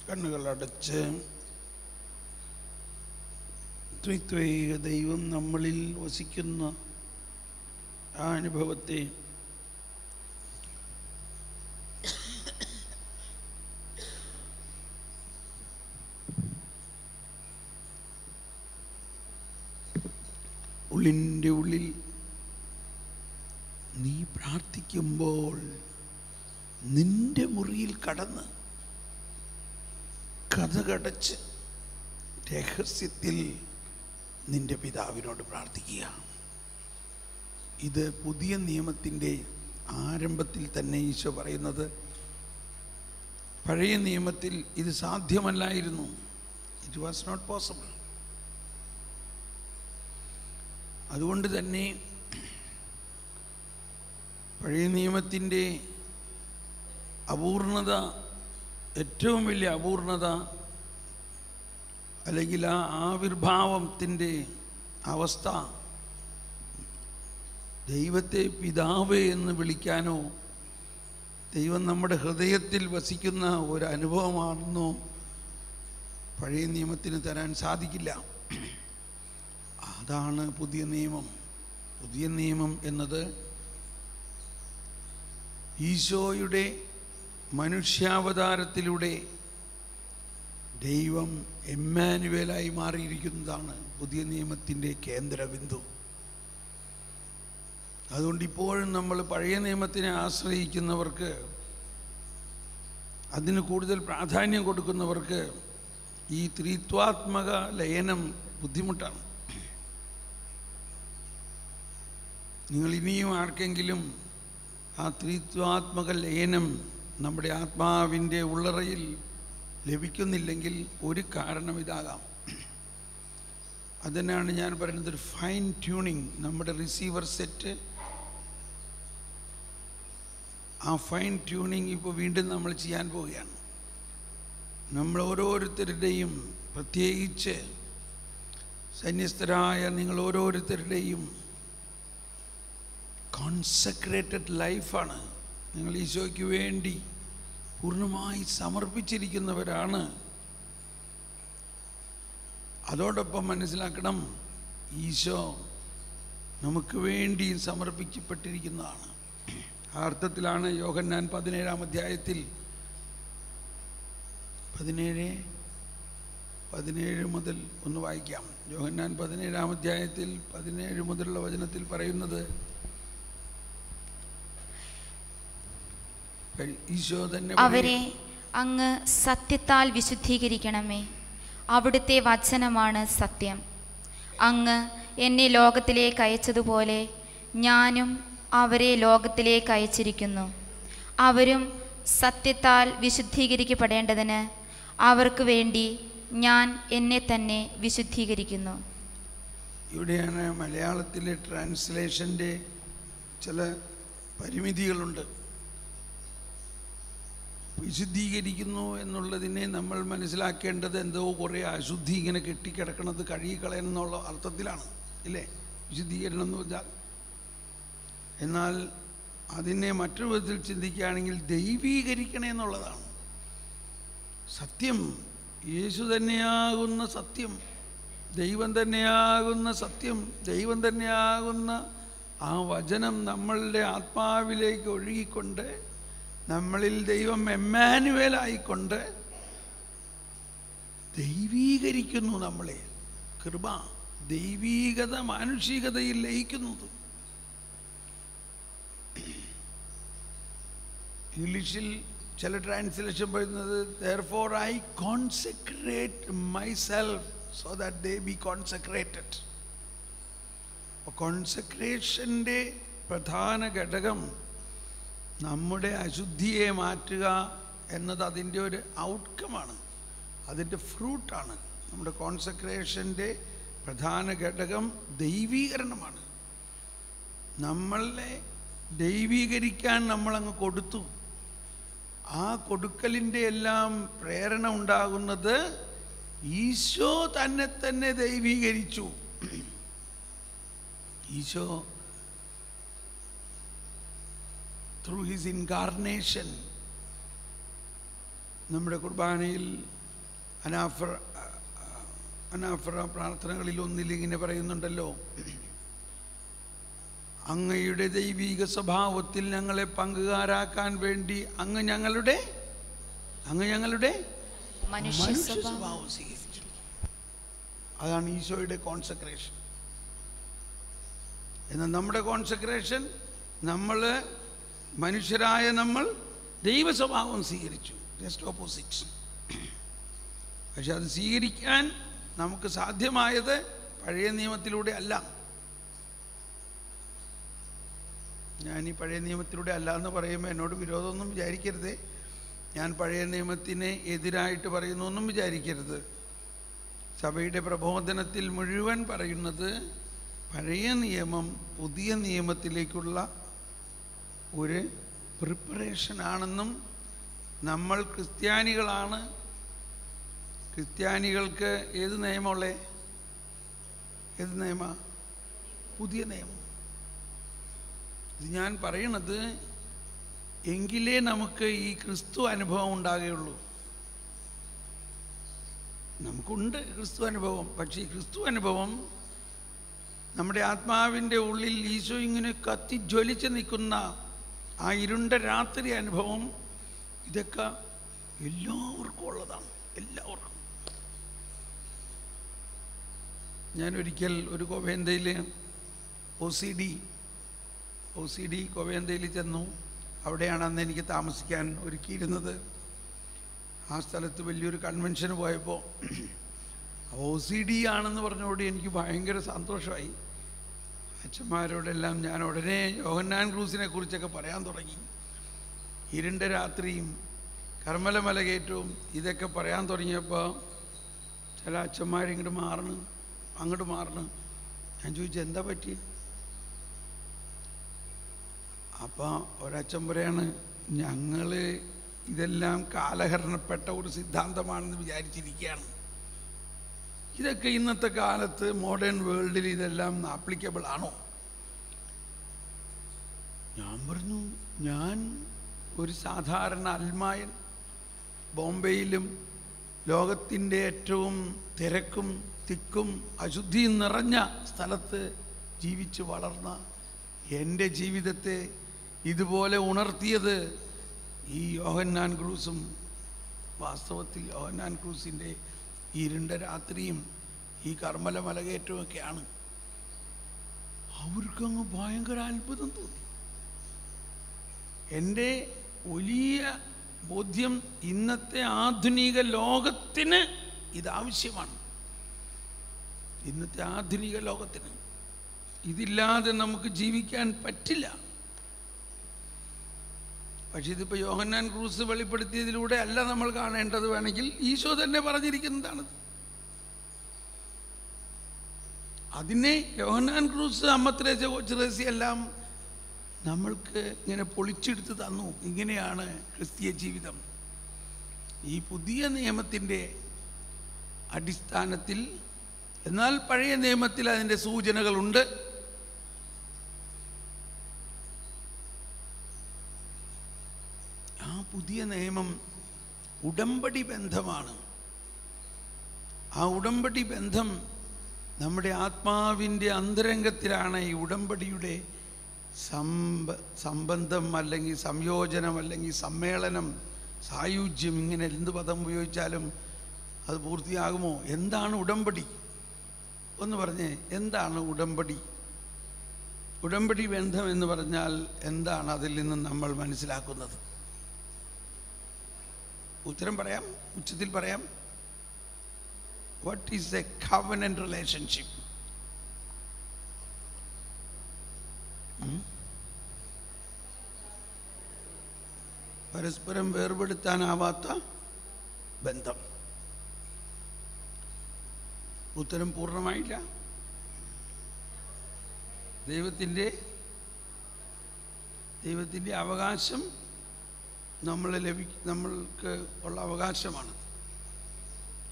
കണ്ണുകളടച്ച് ത്രിത്വൈക ദൈവം നമ്മളിൽ വസിക്കുന്ന ആ അനുഭവത്തെ ഉള്ളിൻ്റെ ഉള്ളിൽ നീ പ്രാർത്ഥിക്കുമ്പോൾ നിന്റെ മുറിയിൽ കടന്ന് കഥകടച്ച് രഹസ്യത്തിൽ നിന്റെ പിതാവിനോട് പ്രാർത്ഥിക്കുക. ഇത് പുതിയ നിയമത്തിൻ്റെ ആരംഭത്തിൽ തന്നെ ഈശോ പറയുന്നത്. പഴയ നിയമത്തിൽ ഇത് സാധ്യമല്ലായിരുന്നു. It was not possible. അതുകൊണ്ട് തന്നെ പഴയ നിയമത്തിൻ്റെ അപൂർണത, ഏറ്റവും വലിയ അപൂർണത, അല്ലെങ്കിൽ ആ ആവിർഭാവത്തിൻ്റെ അവസ്ഥ ദൈവത്തെ പിതാവ് എന്ന് വിളിക്കാനോ ദൈവം നമ്മുടെ ഹൃദയത്തിൽ വസിക്കുന്ന ഒരു അനുഭവമാണെന്നോ പഴയ നിയമത്തിന് തരാൻ സാധിക്കില്ല. അതാണ് പുതിയ നിയമം. പുതിയ നിയമം എന്നത് ഈശോയുടെ മനുഷ്യാവതാരത്തിലൂടെ ദൈവം എമ്മാനുവേലായി മാറിയിരിക്കുന്നതാണ് പുതിയ നിയമത്തിൻ്റെ കേന്ദ്രബിന്ദു. അതുകൊണ്ട് ഇപ്പോഴും നമ്മൾ പഴയ നിയമത്തിനെ ആശ്രയിക്കുന്നവർക്ക് അതിന് കൂടുതൽ പ്രാധാന്യം കൊടുക്കുന്നവർക്ക് ഈ ത്രിത്വാത്മക ലയനം ബുദ്ധിമുട്ടാണ്. നിങ്ങൾ ഇനിയും ആർക്കെങ്കിലും ആ ത്രിത്വാത്മക ലയനം നമ്മുടെ ആത്മാവിൻ്റെ ഉള്ളറയിൽ ലഭിക്കുന്നില്ലെങ്കിൽ ഒരു കാരണം ഇതാകാം. അതിനാണ് ഞാൻ പറയുന്നത് ഒരു ഫൈൻ ട്യൂണിങ്. നമ്മുടെ റിസീവർ സെറ്റ്, ആ ഫൈൻ ട്യൂണിങ് ഇപ്പോൾ വീണ്ടും നമ്മൾ ചെയ്യാൻ പോവുകയാണ്. നമ്മൾ ഓരോരുത്തരുടെയും, പ്രത്യേകിച്ച് സന്യസ്തരായ നിങ്ങൾ ഓരോരുത്തരുടെയും കോൺസെക്രേറ്റഡ് ലൈഫാണ്. നിങ്ങൾ ഈശോയ്ക്ക് വേണ്ടി പൂർണ്ണമായി സമർപ്പിച്ചിരിക്കുന്നവരാണ്. അതോടൊപ്പം മനസ്സിലാക്കണം, ഈശോ നമുക്ക് വേണ്ടി സമർപ്പിക്കപ്പെട്ടിരിക്കുന്നതാണ്. ആ അർത്ഥത്തിലാണ് യോഹന്നാൻ 17-ാം അധ്യായത്തിൽ 17 മുതൽ ഒന്ന് വായിക്കാം. യോഹന്നാൻ 17-ാം അധ്യായത്തിൽ 17 മുതലുള്ള വചനത്തിൽ പറയുന്നത്, ഈശോ തന്നെ, അവരെ അങ്ങ് സത്യത്താൽ വിശുദ്ധീകരിക്കണമേ. അവിടുത്തെ വചനമാണ് സത്യം. അങ്ങ് എന്നെ ലോകത്തിലേക്ക് അയച്ചതുപോലെ ഞാനും അവരെ ലോകത്തിലേക്ക് അയച്ചിരിക്കുന്നു. അവരും സത്യത്താൽ വിശുദ്ധീകരിക്കപ്പെടേണ്ടതിന് അവർക്ക് വേണ്ടി ഞാൻ എന്നെ തന്നെ വിശുദ്ധീകരിക്കുന്നു. ഇവിടെയാണ് മലയാളത്തിലെ ട്രാൻസ്ലേഷൻ്റെ ചില പരിമിതികളുണ്ട്. വിശുദ്ധീകരിക്കുന്നു എന്നുള്ളതിനെ നമ്മൾ മനസ്സിലാക്കേണ്ടത് എന്തോ കുറേ അശുദ്ധി ഇങ്ങനെ കെട്ടിക്കിടക്കണത് കഴുകിക്കളയണം എന്നുള്ള അർത്ഥത്തിലാണ്, ഇല്ലേ? വിശുദ്ധീകരണം എന്ന് വെച്ചാൽ. എന്നാൽ അതിനെ മറ്റൊരു വിധത്തിൽ ചിന്തിക്കുകയാണെങ്കിൽ ദൈവീകരിക്കണേ എന്നുള്ളതാണ്. സത്യം, യേശു തന്നെയാകുന്ന സത്യം, ദൈവം തന്നെയാകുന്ന സത്യം, ദൈവം തന്നെയാകുന്ന ആ വചനം നമ്മളുടെ ആത്മാവിലേക്ക് ഒഴുകിക്കൊണ്ട് നമ്മളിൽ ദൈവം എമ്മാനുവേലായിക്കൊണ്ട് ദൈവീകരിക്കുന്നു നമ്മളെ. കൃപ, ദൈവീകത മാനുഷികതയിൽ ലയിക്കുന്നത്. ഇംഗ്ലീഷിൽ ചില ട്രാൻസ്ലേഷൻ പറയുന്നത് therefore I consecrate myself so that they be consecrated. കോൺസെക്രേഷൻ്റെ പ്രധാന ഘടകം നമ്മുടെ അശുദ്ധിയെ മാറ്റുക എന്നത് അതിൻ്റെ ഒരു ഔട്ട്കമാണ്, അതിൻ്റെ ഫ്രൂട്ടാണ്. നമ്മുടെ കോൺസെക്രേഷൻ്റെ പ്രധാന ഘടകം ദൈവീകരണമാണ്. നമ്മളെ ദൈവീകരിക്കാൻ നമ്മളങ്ങ് കൊടുത്തു. ആ കൊടുക്കലിൻ്റെ എല്ലാം പ്രേരണ ഉണ്ടാകുന്നത് ഈശോ തന്നെ ദൈവീകരിച്ചു. Isho through his incarnation. നമ്മുടെ കുർബാനയിൽ അനാഫറ പ്രാർത്ഥനകളിൽ ഒന്നിൽ ഇങ്ങനെ പറയുന്നുണ്ടല്ലോ, അങ്ങയുടെ ദൈവിക സ്വഭാവത്തിൽ ഞങ്ങളെ പങ്കുകാരാക്കാൻ വേണ്ടി അങ്ങ് ഞങ്ങളുടെ മനുഷ്യ സ്വഭാവം സ്വീകരിച്ചു. അതാണ് ഈശോയുടെ കോൺസെക്രേഷൻ. എന്നാൽ നമ്മുടെ കോൺസെക്രേഷൻ, നമ്മൾ മനുഷ്യരായ നമ്മൾ ദൈവ സ്വഭാവം സ്വീകരിച്ചു, ജസ്റ്റ് ഓപ്പോസിറ്റ്. പക്ഷെ അത് സ്വീകരിക്കാൻ നമുക്ക് സാധ്യമായത് പഴയ നിയമത്തിലൂടെ അല്ല. ഞാൻ ഈ പഴയ നിയമത്തിലൂടെ അല്ല എന്ന് പറയുമ്പോൾ എന്നോട് വിരോധമൊന്നും വിചാരിക്കരുതേ. ഞാൻ പഴയ നിയമത്തിന് എതിരായിട്ട് പറയുന്നൊന്നും വിചാരിക്കരുത്. സഭയുടെ പ്രബോധനത്തിൽ മുഴുവൻ പറയുന്നത് പഴയ നിയമം പുതിയ നിയമത്തിലേക്കുള്ള ഒരു പ്രിപ്പറേഷനാണെന്നും, നമ്മൾ ക്രിസ്ത്യാനികളാണ്, ക്രിസ്ത്യാനികൾക്ക് ഏത് നിയമമുള്ളേ? ഏത് നിയമ? പുതിയ നിയമം. ഇത് ഞാൻ പറയണത് എങ്കിലേ നമുക്ക് ഈ ക്രിസ്തു അനുഭവം ഉണ്ടാകുകയുള്ളൂ. നമുക്കുണ്ട് ക്രിസ്തു അനുഭവം, പക്ഷേ ഈ ക്രിസ്തു അനുഭവം നമ്മുടെ ആത്മാവിൻ്റെ ഉള്ളിൽ ഈശോ ഇങ്ങനെ കത്തി ജ്വലിച്ച് നിൽക്കുന്ന ആ ഇരുണ്ട രാത്രി അനുഭവം, ഇതൊക്കെ എല്ലാവർക്കും ഉള്ളതാണ്, എല്ലാവർക്കും. ഞാനൊരിക്കൽ ഒരു കോവേന്തയിൽ ഒ സി ഡി കോവേന്തയിൽ ചെന്നു. അവിടെയാണ് അന്ന് എനിക്ക് താമസിക്കാൻ ഒരുക്കിയിരുന്നത്. ആ സ്ഥലത്ത് വലിയൊരു കൺവെൻഷന് പോയപ്പോൾ OCD ആണെന്ന് പറഞ്ഞോട് എനിക്ക് ഭയങ്കര സന്തോഷമായി. അച്ഛന്മാരോടെല്ലാം ഞാൻ ഉടനെ യോഹന്നാൻ ക്രൂസിനെ കുറിച്ചൊക്കെ പറയാൻ തുടങ്ങി. ഇരുണ്ട രാത്രിയും കർമ്മല മലകയറ്റവും ഇതൊക്കെ പറയാൻ തുടങ്ങിയപ്പോൾ ചില അച്ഛന്മാരിങ്ങോട്ട് മാറണം, അങ്ങോട്ട് മാറണം. ഞാൻ ചോദിച്ചു എന്താ പറ്റി? അപ്പോൾ ഒരച്ഛൻ പറയാണ്, ഞങ്ങൾ ഇതെല്ലാം കാലഹരണപ്പെട്ട ഒരു സിദ്ധാന്തമാണെന്ന് വിചാരിച്ചിരിക്കുകയാണ്. ഇതൊക്കെ ഇന്നത്തെ കാലത്ത് മോഡേൺ വേൾഡിൽ ഇതെല്ലാം ആപ്ലിക്കബിൾ ആണോ? ഞാൻ പറഞ്ഞു, ഞാൻ ഒരു സാധാരണ അൽമായൻ, ബോംബെയിലും ലോകത്തിൻ്റെ ഏറ്റവും തിരക്കും തിക്കും അശുദ്ധിയും നിറഞ്ഞ സ്ഥലത്ത് ജീവിച്ച് വളർന്ന എൻ്റെ ജീവിതത്തെ ഇതുപോലെ ഉണർത്തിയത് ഈ യോഹന്നാൻ ക്രൂസും വാസ്തവത്തിൽ യോഹന്നാൻ ക്രൂസിൻ്റെ ഈ ഇരുണ്ട രാത്രിയും ഈ കർമ്മല മലകയറ്റമൊക്കെയാണ്. അവർക്കങ്ങ് ഭയങ്കര അത്ഭുതം തോന്നി. എൻ്റെ വലിയ ബോധ്യം ഇന്നത്തെ ആധുനിക ലോകത്തിന് ഇതാവശ്യമാണ്. ഇന്നത്തെ ആധുനിക ലോകത്തിന് ഇതില്ലാതെ നമുക്ക് ജീവിക്കാൻ പറ്റില്ല. പക്ഷെ ഇതിപ്പോൾ യോഹന്നാൻ ക്രൂസ് വെളിപ്പെടുത്തിയതിലൂടെ അല്ല നമ്മൾ കാണേണ്ടത്. വേണമെങ്കിൽ ഈശോ തന്നെ പറഞ്ഞിരിക്കുന്നതാണത്. അതിനെ യോഹന്നാൻ ക്രൂസ്, അമ്മ ത്രേസ്യ, കൊച്ചുത്രേസ്യ എല്ലാം നമ്മൾക്ക് ഇങ്ങനെ പൊളിച്ചെടുത്ത് തന്നു. ഇങ്ങനെയാണ് ക്രിസ്തീയ ജീവിതം. ഈ പുതിയ നിയമത്തിൻ്റെ അടിസ്ഥാനത്തിൽ, എന്നാൽ പഴയ നിയമത്തിൽ അതിൻ്റെ സൂചനകളുണ്ട്. ആ പുതിയ നിയമം ഉടമ്പടി ബന്ധമാണ്. ആ ഉടമ്പടി ബന്ധം നമ്മുടെ ആത്മാവിൻ്റെ അന്തരംഗത്തിലാണ്. ഈ ഉടമ്പടിയുടെ സംബന്ധം അല്ലെങ്കിൽ സംയോജനം അല്ലെങ്കിൽ സമ്മേളനം, സായുജ്യം, ഇങ്ങനെ എന്ത് പദം ഉപയോഗിച്ചാലും അത് പൂർത്തിയാകുമോ? എന്താണ് ഉടമ്പടി? ഒന്ന് പറഞ്ഞേ, എന്താണ് ഉടമ്പടി? ഉടമ്പടി ബന്ധം എന്ന് പറഞ്ഞാൽ എന്താണ്? അതിൽ നിന്ന് നമ്മൾ മനസ്സിലാക്കുന്നത്. ഉത്തരം പറയാം, ഉച്ചത്തിൽ പറയാം. What is A covenant relationship? പരസ്പരം വേർപെടുത്താനാവാത്ത ബന്ധം. ഉത്തരം പൂർണ്ണമായില്ല. ദൈവത്തിൻ്റെ അവകാശം നമ്മൾക്ക് ഉള്ള അവകാശമാണ്.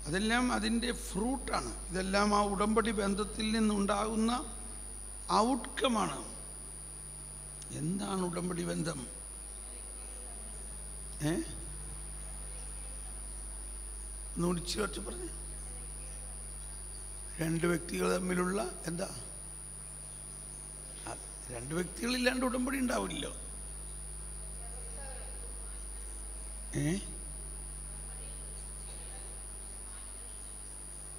അതെല്ലാം അതിൻ്റെ ഫ്രൂട്ടാണ്. ഇതെല്ലാം ആ ഉടമ്പടി ബന്ധത്തിൽ നിന്നുണ്ടാകുന്ന ഔട്ട്കമാണ്. എന്താണ് ഉടമ്പടി ബന്ധം? ഒന്നുകൂടി പറഞ്ഞു. രണ്ട് വ്യക്തികൾ തമ്മിലുള്ള എന്താ? രണ്ട് വ്യക്തികളില്ലാണ്ട് ഉടമ്പടി ഉണ്ടാവില്ലല്ലോ.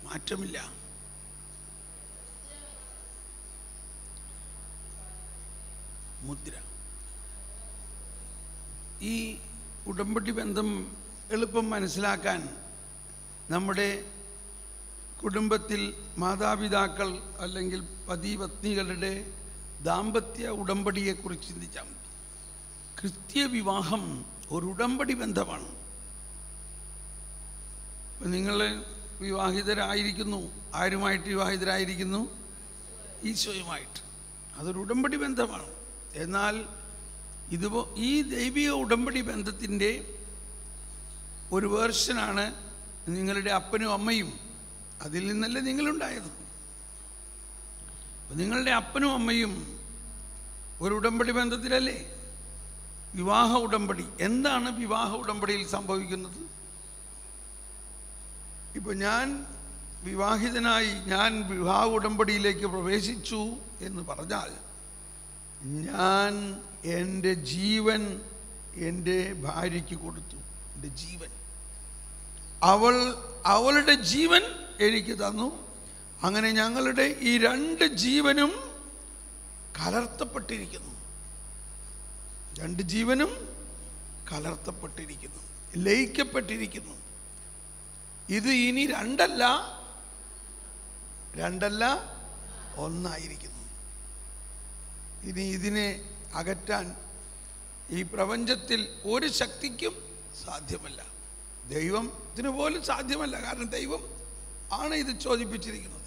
മാറ്റമില്ല. മുദ്ര. ഈ ഉടമ്പടി ബന്ധം എളുപ്പം മനസ്സിലാക്കാൻ നമ്മുടെ കുടുംബത്തിൽ മാതാപിതാക്കൾ അല്ലെങ്കിൽ പതിപത്നികളുടെ ദാമ്പത്യ ഉടമ്പടിയെക്കുറിച്ച് ചിന്തിച്ചാൽ മതി. ക്രിസ്തീയ വിവാഹം ഒരു ഉടമ്പടി ബന്ധമാണ്. നിങ്ങൾ വിവാഹിതരായിരിക്കുന്നു. ആരുമായിട്ട് വിവാഹിതരായിരിക്കുന്നു? ഈശോയുമായിട്ട്. അതൊരു ഉടമ്പടി ബന്ധമാണ്. എന്നാൽ ഈ ദൈവിക ഉടമ്പടി ബന്ധത്തിൻ്റെ ഒരു വേർഷനാണ് നിങ്ങളുടെ അപ്പനും അമ്മയും. അതിൽ നിന്നല്ലേ നിങ്ങളുണ്ടായത്. നിങ്ങളുടെ അപ്പനും അമ്മയും ഒരു ഉടമ്പടി ബന്ധത്തിലല്ലേ? വിവാഹ ഉടമ്പടി. എന്താണ് വിവാഹ ഉടമ്പടിയിൽ സംഭവിക്കുന്നത്? ഇപ്പോൾ ഞാൻ വിവാഹിതനായി ഞാൻ വിവാഹ ഉടമ്പടിയിലേക്ക് പ്രവേശിച്ചു എന്ന് പറഞ്ഞാൽ, ഞാൻ എൻ്റെ ജീവൻ എൻ്റെ ഭാര്യയ്ക്ക് കൊടുത്തു. എൻ്റെ ജീവൻ, അവളുടെ ജീവൻ എനിക്ക് തന്നു. അങ്ങനെ ഞങ്ങളുടെ ഈ രണ്ട് ജീവനും കലർത്തപ്പെട്ടിരിക്കുന്നു. രണ്ട് ജീവനും കലർത്തപ്പെട്ടിരിക്കുന്നു, ലയിക്കപ്പെട്ടിരിക്കുന്നു. ഇത് ഇനി രണ്ടല്ല ഒന്നായിരിക്കുന്നു. ഇനി ഇതിനെ അകറ്റാൻ ഈ പ്രപഞ്ചത്തിൽ ഒരു ശക്തിക്കും സാധ്യമല്ല. ദൈവത്തിന് പോലും സാധ്യമല്ല. കാരണം ദൈവം ആണ് ഇത് ചോദിപ്പിച്ചിരിക്കുന്നത്.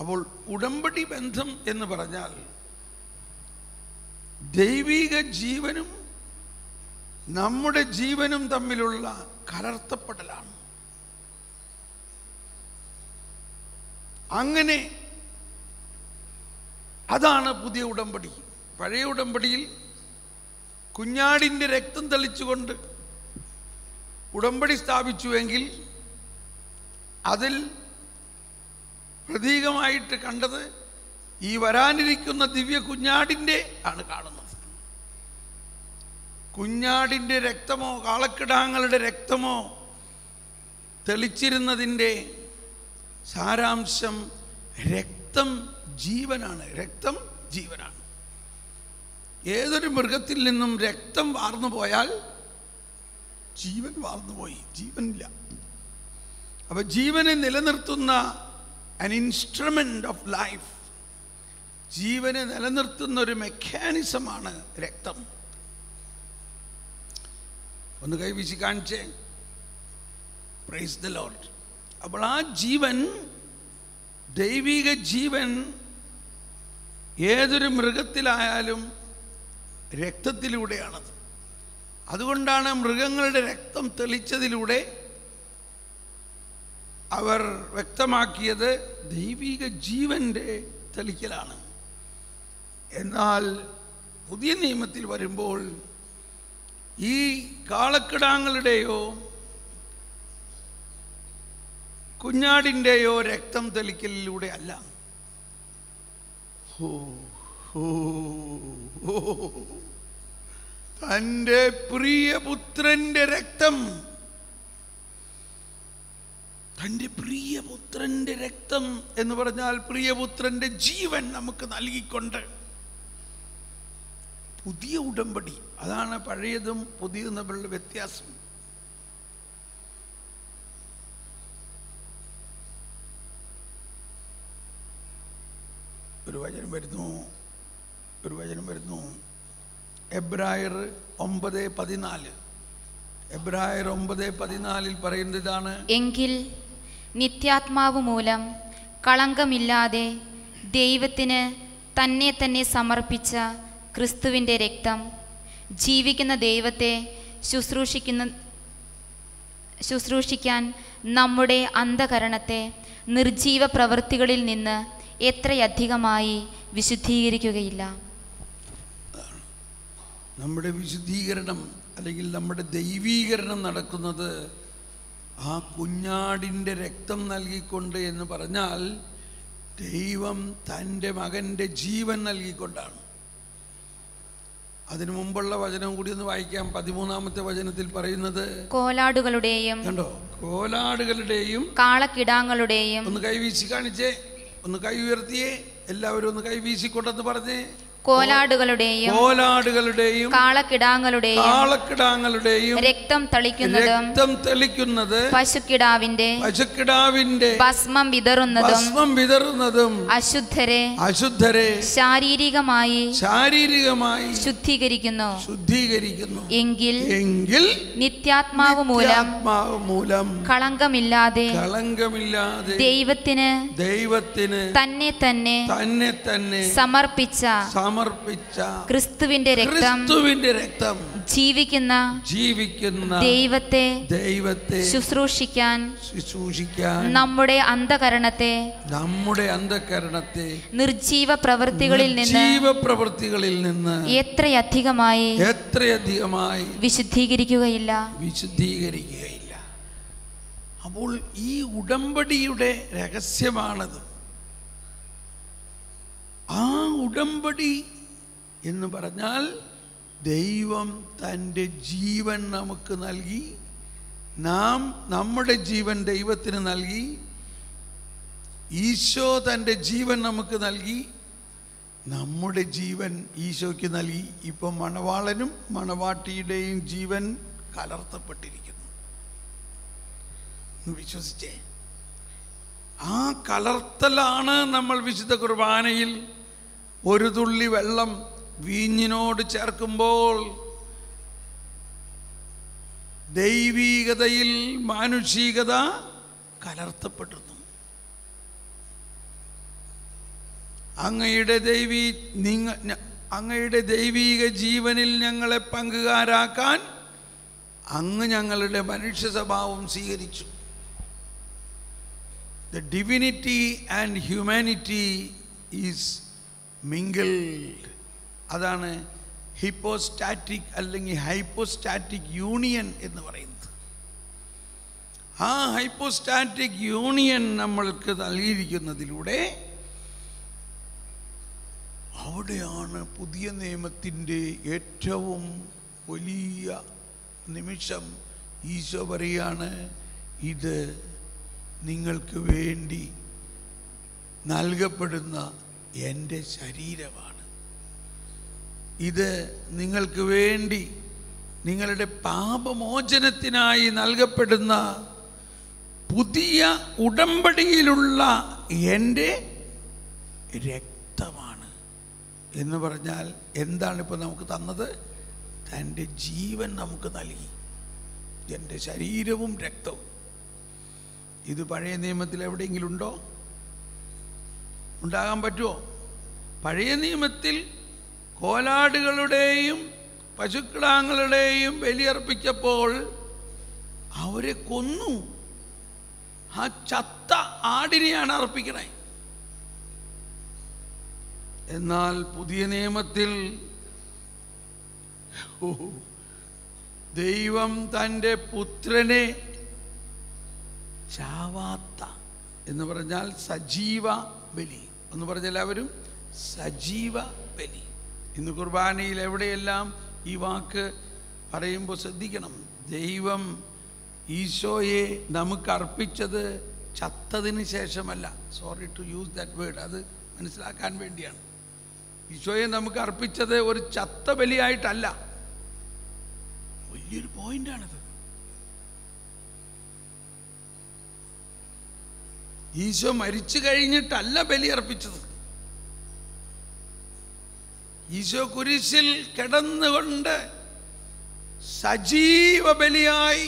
അപ്പോൾ ഉടമ്പടി ബന്ധം എന്ന് പറഞ്ഞാൽ ദൈവിക ജീവനും നമ്മുടെ ജീവനും തമ്മിലുള്ള കലർത്തപ്പെടലാണ്. അങ്ങനെ അതാണ് പുതിയ ഉടമ്പടി. പഴയ ഉടമ്പടിയിൽ കുഞ്ഞാടിൻ്റെ രക്തം തളിച്ചുകൊണ്ട് ഉടമ്പടി സ്ഥാപിച്ചുവെങ്കിൽ അതിൽ പ്രതീകമായിട്ട് കണ്ടത് ഈ വരാനിരിക്കുന്ന ദിവ്യ കുഞ്ഞാടിൻ്റെ ആണ് കാണുന്നത്. കുഞ്ഞാടിൻ്റെ രക്തമോ കാളക്കിടാങ്ങളുടെ രക്തമോ തെളിച്ചിരുന്നതിൻ്റെ സാരാംശം രക്തം ജീവനാണ്. രക്തം ജീവനാണ്. ഏതൊരു മൃഗത്തിൽ നിന്നും രക്തം വാർന്നു പോയാൽ ജീവൻ വാർന്നുപോയി, ജീവനില്ല. അപ്പൊ ജീവനെ നിലനിർത്തുന്ന an instrument of life, ജീവനെ നിലനിർത്തുന്ന ഒരു മെക്കാനിസമാണ് രക്തം. ഒന്ന് കൈവീശി കാണിച്ചേ. Praise the Lord. അപ്പോൾ ആ ജീവൻ, ദൈവിക ജീവൻ ഏതൊരു മൃഗത്തിലായാലും രക്തത്തിലൂടെയാണത്. അതുകൊണ്ടാണ് മൃഗങ്ങളുടെ രക്തം തെളിച്ചതിലൂടെ അവർ വ്യക്തമാക്കിയത് ദൈവിക ജീവൻ്റെ തെളിക്കലാണ്. എന്നാൽ പുതിയ നിയമത്തിൽ വരുമ്പോൾ ഈ കാളക്കിടാങ്ങളുടെയോ കുഞ്ഞാടിൻ്റെയോ രക്തം തെളിക്കലിലൂടെ അല്ല. തൻ്റെ പ്രിയപുത്രൻ്റെ രക്തം, തൻ്റെ പ്രിയപുത്രൻ്റെ രക്തം എന്ന് പറഞ്ഞാൽ പ്രിയപുത്രൻ്റെ ജീവൻ നമുക്ക് നൽകിക്കൊണ്ട് പുതിയ ഉടമ്പടി. അതാണ് പഴയതും പുതിയതും തമ്മിലുള്ള വ്യത്യാസം. ഒരു വചനം വരുന്നു എബ്രായർ 9:14. എബ്രായർ 9:14 പറയുന്നത് ഇതാണ്: എങ്കിൽ നിത്യാത്മാവ് മൂലം കളങ്കമില്ലാതെ ദൈവത്തിന് തന്നെ സമർപ്പിച്ച ക്രിസ്തുവിൻ്റെ രക്തം ജീവിക്കുന്ന ദൈവത്തെ ശുശ്രൂഷിക്കാൻ നമ്മുടെ അന്ധകരണത്തെ നിർജീവ പ്രവൃത്തികളിൽ നിന്ന് എത്രയധികമായി വിശുദ്ധീകരിക്കുകയില്ല. നമ്മുടെ വിശുദ്ധീകരണം അല്ലെങ്കിൽ നമ്മുടെ ദൈവീകരണം നടക്കുന്നത് ആ കുഞ്ഞാടിൻ്റെ രക്തം നൽകിക്കൊണ്ട് എന്ന് പറഞ്ഞാൽ ദൈവം തൻ്റെ മകൻ്റെ ജീവൻ നൽകിക്കൊണ്ടാണ്. അതിനു മുമ്പുള്ള വചനം കൂടി ഒന്ന് വായിക്കാം. 13-ാമത്തെ വചനത്തിൽ പറയുന്നത് കോലാടുകളുടെയും, കണ്ടോ, കോലാടുകളുടെയും കാളക്കിടാങ്ങളുടെയും. ഒന്ന് കൈവീശി കാണിച്ചേ, ഒന്ന് കൈ ഉയർത്തിയേ, എല്ലാവരും ഒന്ന് കൈവീശിക്കൊണ്ടെന്ന് പറഞ്ഞേ. കോലാടുകളുടെയും കാളക്കിടാങ്ങളുടെയും രക്തം തെളിക്കുന്നത് പശുക്കിടാവിന്റെ ഭസ്മം വിതറുന്നതും അശുദ്ധരെ ശാരീരികമായി ശുദ്ധീകരിക്കുന്നു. എങ്കിൽ നിത്യാത്മാവ് മൂലം കളങ്കമില്ലാതെ ദൈവത്തിന് തന്നെ സമർപ്പിച്ച ക്രിസ്തുവിന്റെ രക്തം ജീവിക്കുന്ന ദൈവത്തെ ശുശ്രൂഷിക്കാൻ നമ്മുടെ അന്ധകരണത്തെ നിർജീവ പ്രവൃത്തികളിൽ നിന്ന് എത്രയധികമായി വിശുദ്ധീകരിക്കുകയില്ല. അപ്പോൾ ഈ ഉടമ്പടിയുടെ രഹസ്യമാണത്. ആ ഉടമ്പടി എന്ന് പറഞ്ഞാൽ ദൈവം തൻ്റെ ജീവൻ നമുക്ക് നൽകി, നാം നമ്മുടെ ജീവൻ ദൈവത്തിന് നൽകി, ഈശോ തൻ്റെ ജീവൻ നമുക്ക് നൽകി, നമ്മുടെ ജീവൻ ഈശോയ്ക്ക് നൽകി. ഇപ്പം മണവാളനും മണവാട്ടിയുടെയും ജീവൻ കലർത്തപ്പെട്ടിരിക്കുന്നു. വിശ്വസിച്ചേ. ആ കലർത്തലാണ് നമ്മൾ വിശുദ്ധ കുർബാനയിൽ ഒരു തുള്ളി വെള്ളം വീഞ്ഞിനോട് ചേർക്കുമ്പോൾ ദൈവീകതയിൽ മാനുഷികത കലർത്തപ്പെടുന്നു. അങ്ങയുടെ ദൈവീക ജീവനിൽ ഞങ്ങളെ പങ്കുകാരാക്കാൻ അങ്ങ് ഞങ്ങളുടെ മനുഷ്യ സ്വഭാവം സ്വീകരിച്ചു. The divinity and humanity is mingled. അതാണ് ഹിപ്പോസ്റ്റാറ്റിക് അല്ലെങ്കിൽ ഹൈപ്പോസ്റ്റാറ്റിക് യൂണിയൻ എന്ന് പറയുന്നത്. ആ ഹൈപ്പോസ്റ്റാറ്റിക് യൂണിയൻ നമ്മൾക്ക് നൽകിയിരിക്കുന്നതിലൂടെ അവിടെയാണ് പുതിയ നിയമത്തിൻ്റെ ഏറ്റവും വലിയ നിമിഷം. ഈശോ പറയാണ്, ഇത് നിങ്ങൾക്ക് വേണ്ടി നൽകപ്പെടുന്ന എൻ്റെ ശരീരമാണ്. ഇത് നിങ്ങൾക്ക് വേണ്ടി നിങ്ങളുടെ പാപമോചനത്തിനായി നൽകപ്പെടുന്ന പുതിയ ഉടമ്പടിയിലുള്ള എൻ്റെ രക്തമാണ് എന്ന് പറഞ്ഞാൽ എന്താണ് ഇപ്പോൾ നമുക്ക് തന്നത്? തൻ്റെ ജീവൻ നമുക്ക് നൽകി, എൻ്റെ ശരീരവും രക്തവും. ഇത് പഴയ നിയമത്തിൽ എവിടെയെങ്കിലും ഉണ്ടോ? ഉണ്ടാകാൻ പറ്റുമോ? പഴയ നിയമത്തിൽ കോലാടുകളുടെയും പശുക്കിടാങ്ങളുടെയും ബലിയർപ്പിച്ചപ്പോൾ അവരെ കൊന്നു. ആ ചത്ത ആടിനെയാണ് അർപ്പിക്കണേ. എന്നാൽ പുതിയ നിയമത്തിൽ ദൈവം തൻ്റെ പുത്രനെ ചാവാത്ത എന്ന് പറഞ്ഞാൽ സജീവ ബലി എന്ന് പറഞ്ഞ എല്ലാവരും സജീവ ബലി. ഇന്ന് കുർബാനയിൽ എവിടെയെല്ലാം ഈ വാക്ക് പറയുമ്പോൾ ശ്രദ്ധിക്കണം. ദൈവം ഈശോയെ നമുക്ക് അർപ്പിച്ചത് ചത്തതിന് ശേഷമല്ല. Sorry to use that word, അത് മനസ്സിലാക്കാൻ വേണ്ടിയാണ്. ഈശോയെ നമുക്ക് അർപ്പിച്ചത് ഒരു ചത്ത ബലിയായിട്ടല്ല. വലിയൊരു പോയിന്റാണത്. ഈശോ മരിച്ചു കഴിഞ്ഞിട്ടല്ല ബലി അർപ്പിച്ചത്. ഈശോ കുരിശിൽ കിടന്നുകൊണ്ട് സജീവ ബലിയായി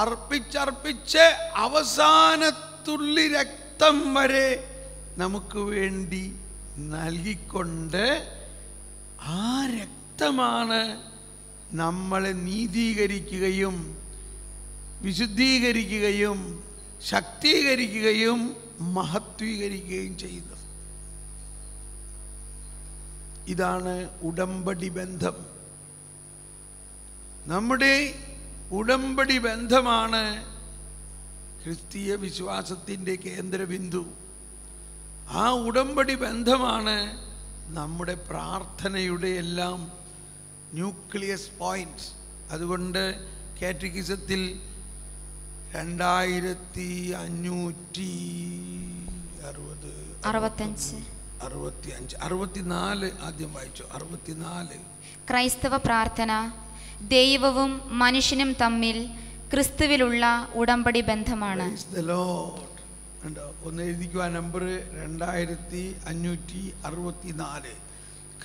അർപ്പിച്ചർപ്പിച്ച് അവസാനത്തുള്ളി രക്തം വരെ നമുക്ക് വേണ്ടി നൽകിക്കൊണ്ട് ആ രക്തമാണ് നമ്മളെ നീതീകരിക്കുകയും വിശുദ്ധീകരിക്കുകയും ശക്തീകരിക്കുകയും മഹത്വീകരിക്കുകയും ചെയ്യുന്നത്. ഇതാണ് ഉടമ്പടി ബന്ധം. നമ്മുടെ ഉടമ്പടി ബന്ധമാണ് ക്രിസ്തീയ വിശ്വാസത്തിൻ്റെ കേന്ദ്രബിന്ദു. ആ ഉടമ്പടി ബന്ധമാണ് നമ്മുടെ പ്രാർത്ഥനയുടെ എല്ലാം ന്യൂക്ലിയസ് പോയിന്റ്. അതുകൊണ്ട് കാറ്റക്കിസത്തിൽ 2564 ആദ്യം വായിച്ചു. 64 ക്രൈസ്തവ പ്രാർത്ഥന ദൈവവും മനുഷ്യനും തമ്മിൽ ക്രിസ്തുവിലുള്ള ഉടമ്പടി ബന്ധമാണ്. ഒന്ന് എഴുതിക്കുക നമ്പർ 2564.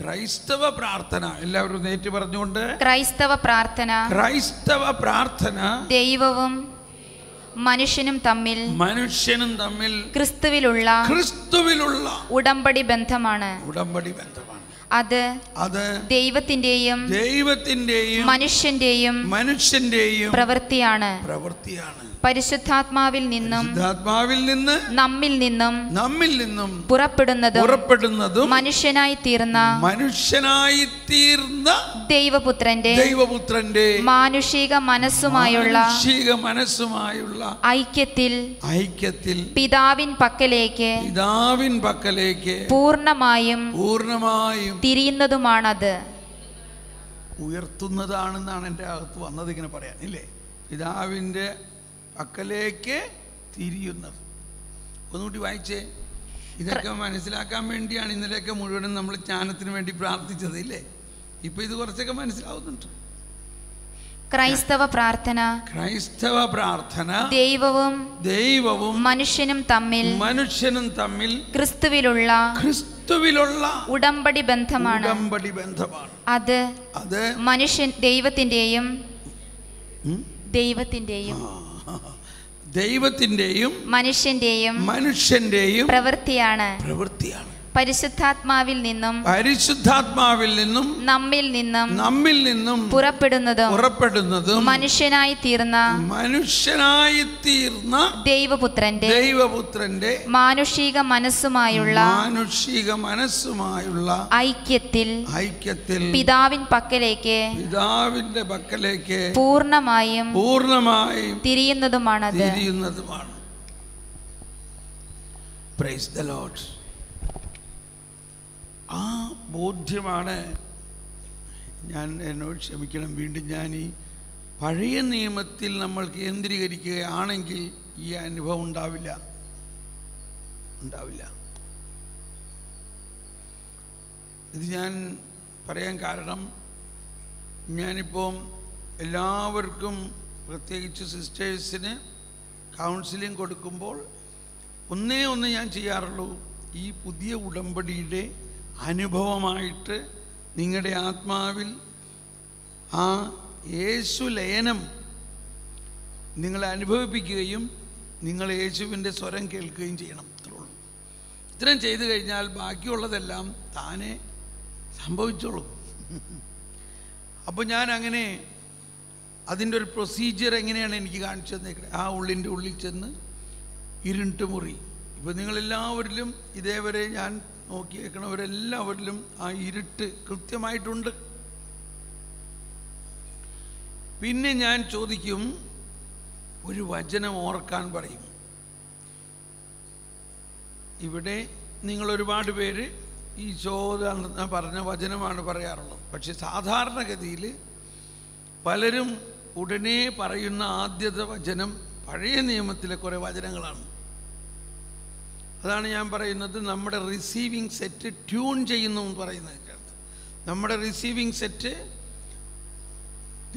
ക്രൈസ്തവ പ്രാർത്ഥന എല്ലാവരും നേരിട്ട് പറഞ്ഞുകൊണ്ട് ക്രൈസ്തവ പ്രാർത്ഥന ദൈവവും മനുഷ്യനും തമ്മിൽ ക്രിസ്തുവിലുള്ള ഉടമ്പടി ബന്ധമാണ്. അത് ദൈവത്തിന്റെയും മനുഷ്യന്റെയും പ്രവൃത്തിയാണ്. പരിശുദ്ധാത്മാവിൽ നിന്നും നമ്മിൽ നിന്നും പുറപ്പെടുന്നതും മനുഷ്യനായി തീർന്ന ദൈവപുത്രന്റെ മാനുഷിക മനസ്സുമായുള്ള ഐക്യത്തിൽ പിതാവിൻ പക്കലേക്ക് പൂർണ്ണമായും തിരിയുന്നതുമാണത്. ഉയർത്തുന്നതാണെന്നാണ് എൻ്റെ അകത്ത് വന്നത്. ഇങ്ങനെ പറയാൻ ഇല്ലേ, പിതാവിൻ്റെ പക്കലേക്ക് തിരിയുന്നത്. ഒന്നുകൂടി വായിച്ചേ. ഇതൊക്കെ മനസ്സിലാക്കാൻ വേണ്ടിയാണ് ഇന്നലെയൊക്കെ മുഴുവനും നമ്മൾ ജ്ഞാനത്തിന് വേണ്ടി പ്രാർത്ഥിച്ചത് ഇല്ലേ. ഇപ്പം ഇത് കുറച്ചൊക്കെ മനസ്സിലാവുന്നുണ്ട്. ക്രൈസ്തവ പ്രാർത്ഥന ദൈവവും മനുഷ്യനും തമ്മിൽ ക്രിസ്തുവിലുള്ള ഉടമ്പടി ബന്ധമാണ്. അത് ദൈവത്തിന്റെയും മനുഷ്യന്റെയും പ്രവൃത്തിയാണ്. പരിശുദ്ധാത്മാവിൽ നിന്നും നമ്മിൽ നിന്നും പുറപ്പെടുന്നതും മനുഷ്യനായി തീർന്ന ദൈവപുത്രന്റെ മാനുഷിക മനസ്സുമായുള്ള ഐക്യത്തിൽ പിതാവിൻ പക്കലേക്ക് പൂർണ്ണമായും തിരിയുന്നതുമാണത്. Praise the Lord. ആ ബോധ്യമാണ് എന്നോട് ക്ഷമിക്കണം. വീണ്ടും ഞാൻ ഈ പഴയ നിയമത്തിൽ നമ്മൾ കേന്ദ്രീകരിക്കുകയാണെങ്കിൽ ഈ അനുഭവം ഉണ്ടാവില്ല. ഇത് ഞാൻ പറയാൻ കാരണം, ഞാനിപ്പോൾ എല്ലാവർക്കും പ്രത്യേകിച്ച് സിസ്റ്റേഴ്സിന് കൗൺസിലിംഗ് കൊടുക്കുമ്പോൾ ഒന്ന് ഞാൻ ചെയ്യാറുള്ളൂ, ഈ പുതിയ ഉടമ്പടിയുടെ അനുഭവമായിട്ട് നിങ്ങളുടെ ആത്മാവിൽ ആ യേശു ലയനം നിങ്ങളെ അനുഭവിപ്പിക്കുകയും നിങ്ങൾ യേശുവിൻ്റെ സ്വരം കേൾക്കുകയും ചെയ്യണം. അത്രയുള്ളൂ. ഇത്രയും ചെയ്തു കഴിഞ്ഞാൽ ബാക്കിയുള്ളതെല്ലാം താനെ സംഭവിച്ചോളും. അപ്പോൾ ഞാൻ അങ്ങനെ അതിൻ്റെ ഒരു പ്രൊസീജിയർ എങ്ങനെയാണ് എനിക്ക് കാണിച്ചു തന്നേക്കുന്നത്. ആ ഉള്ളിൻ്റെ ഉള്ളിൽ ചെന്ന് ഇരുട്ട് മുറി. ഇപ്പോൾ നിങ്ങളെല്ലാവരിലും ഇതേവരെ ഞാൻ നോക്കിയേക്കണവരെല്ലാവരിലും ആ ഇരുട്ട് കൃത്യമായിട്ടുണ്ട്. പിന്നെ ഞാൻ ചോദിക്കും, ഒരു വചനം ഓർക്കാൻ പറയും. ഇവിടെ നിങ്ങൾ ഒരുപാട് പേര് ഈശോ പറഞ്ഞ വചനമാണ് പറയാറുള്ളത്. പക്ഷെ സാധാരണഗതിയിൽ പലരും ഉടനെ പറയുന്ന ആദ്യത്തെ വചനം പഴയ നിയമത്തിലെ കുറേ വചനങ്ങളാണ്. അതാണ് ഞാൻ പറയുന്നത്, നമ്മുടെ റിസീവിങ് സെറ്റ് ട്യൂൺ ചെയ്യുന്നു എന്ന് പറയുന്നത്. നമ്മുടെ റിസീവിങ് സെറ്റ്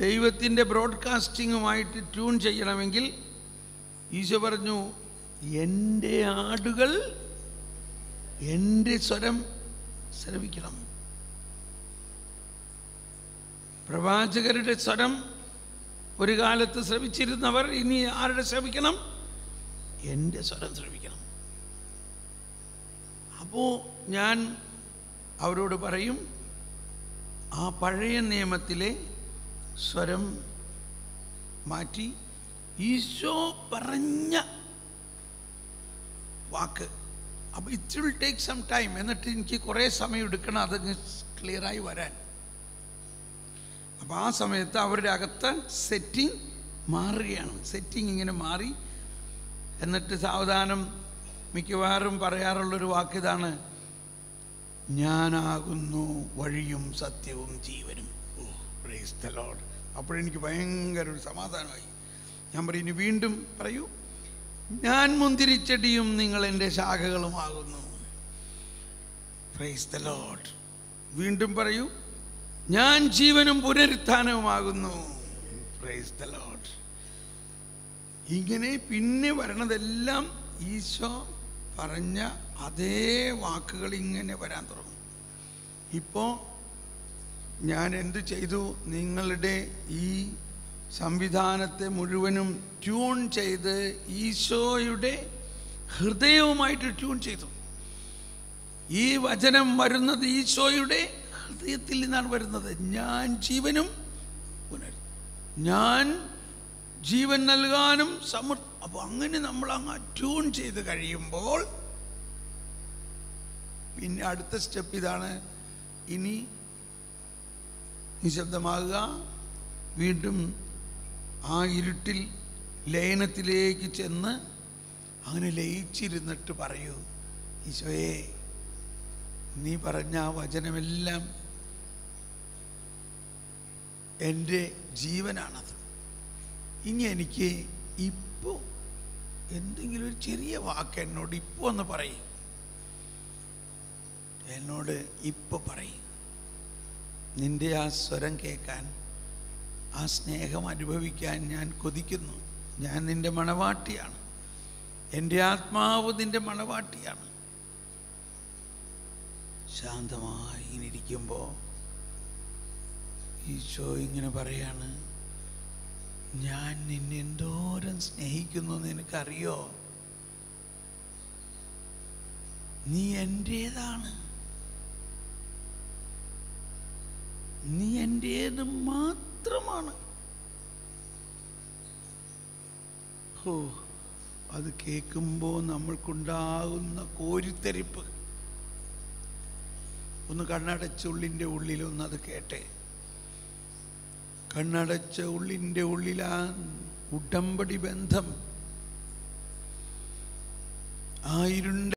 ദൈവത്തിൻ്റെ ബ്രോഡ്കാസ്റ്റിങ്ങുമായിട്ട് ട്യൂൺ ചെയ്യണമെങ്കിൽ ഈശോ പറഞ്ഞു, എൻ്റെ ആടുകൾ എൻ്റെ സ്വരം ശ്രവിക്കണം. പ്രവാചകരുടെ സ്വരം ഒരു കാലത്ത് ശ്രവിച്ചിരുന്നവർ ഇനി ആരുടെ ശ്രവിക്കണം? എൻ്റെ സ്വരം ശ്രവിക്കണം. അപ്പോൾ ഞാൻ അവരോട് പറയും, ആ പഴയ നിയമത്തിലെ സ്വരം മാറ്റി ഈശോ പറഞ്ഞ വാക്ക്. അപ്പോൾ it will take some time. എന്നിട്ട് എനിക്ക് കുറേ സമയം എടുക്കണം അതങ്ങ് ക്ലിയറായി വരാൻ. അപ്പോൾ ആ സമയത്ത് അവരുടെ അകത്ത് സെറ്റിംഗ് മാറുകയാണ്. സെറ്റിംഗ് ഇങ്ങനെ മാറി. എന്നിട്ട് സാവധാനം മിക്കവാറും പറയാറുള്ളൊരു വാക്കിതാണ്, ഞാനാകുന്നു വഴിയും സത്യവും ജീവനും. Praise the Lord. അപ്പോഴെനിക്ക് ഭയങ്കര ഒരു സമാധാനമായി. ഞാൻ പറയും, ഇനി വീണ്ടും പറയൂ, ഞാൻ മുന്തിരിച്ചെടിയും നിങ്ങൾ എൻ്റെ ശാഖകളുമാകുന്നു. Praise the Lord. വീണ്ടും പറയൂ, ഞാൻ ജീവനും പുനരുത്ഥാനവുമാകുന്നു. Praise the Lord. ഇങ്ങനെ പിന്നെ വരണതെല്ലാം ഈശോ പറഞ്ഞ അതേ വാക്കുകൾ ഇങ്ങനെ വരാൻ തുടങ്ങും. ഇപ്പോൾ ഞാൻ എന്ത് ചെയ്തു? നിങ്ങളുടെ ഈ സംവിധാനത്തെ മുഴുവനും ട്യൂൺ ചെയ്ത് ഈശോയുടെ ഹൃദയവുമായിട്ട് ട്യൂൺ ചെയ്തു. ഈ വചനം വരുന്നത് ഈശോയുടെ ഹൃദയത്തിൽ നിന്നാണ് വരുന്നത്. ഞാൻ ജീവനും ഞാൻ ജീവൻ നൽകാനും അപ്പോൾ അങ്ങനെ നമ്മൾ അങ്ങ് ട്യൂൺ ചെയ്ത് കഴിയുമ്പോൾ പിന്നെ അടുത്ത സ്റ്റെപ്പ് ഇതാണ്, ഇനി നിശബ്ദമാകുക, വീണ്ടും ആ ഇരുട്ടിൽ ലയനത്തിലേക്ക് ചെന്ന് അങ്ങനെ ലയിച്ചിരുന്നിട്ട് പറയൂ, ഈശോയെ നീ പറഞ്ഞ ആ വചനമെല്ലാം എൻ്റെ ജീവനാണത്. ഇനി എനിക്ക് ഇപ്പോൾ എന്തെങ്കിലും ഒരു ചെറിയ വാക്ക് എന്നോട് ഇപ്പോൾ ഒന്ന് പറയും. എന്നോട് ഇപ്പോൾ പറയും. നിൻ്റെ ആ സ്വരം കേൾക്കാൻ ആ സ്നേഹം അനുഭവിക്കാൻ ഞാൻ കൊതിക്കുന്നു. ഞാൻ നിൻ്റെ മണവാട്ടിയാണ്, എൻ്റെ ആത്മാവ് നിൻ്റെ മണവാട്ടിയാണ്. ശാന്തമായി ഇങ്ങനെ ഇരിക്കുമ്പോൾ ഈശോ ഇങ്ങനെ പറയാണ്, ഞാൻ നിന്നെ എന്തോരം സ്നേഹിക്കുന്നു നിനക്കറിയോ? നീ എൻ്റേതാണ്, നീ എൻ്റേത് മാത്രമാണ്. ഓ, അത് കേൾക്കുമ്പോൾ നമ്മൾക്കുണ്ടാകുന്ന കോരിത്തെരിപ്പ്. ഒന്ന് കണ്ണടച്ച ഉള്ളിൻ്റെ ഉള്ളിലൊന്നത് കേട്ടെ. കണ്ണടച്ച ഉള്ളിൻ്റെ ഉള്ളിലാ ഉടമ്പടി ബന്ധം, ആ ഇരുണ്ട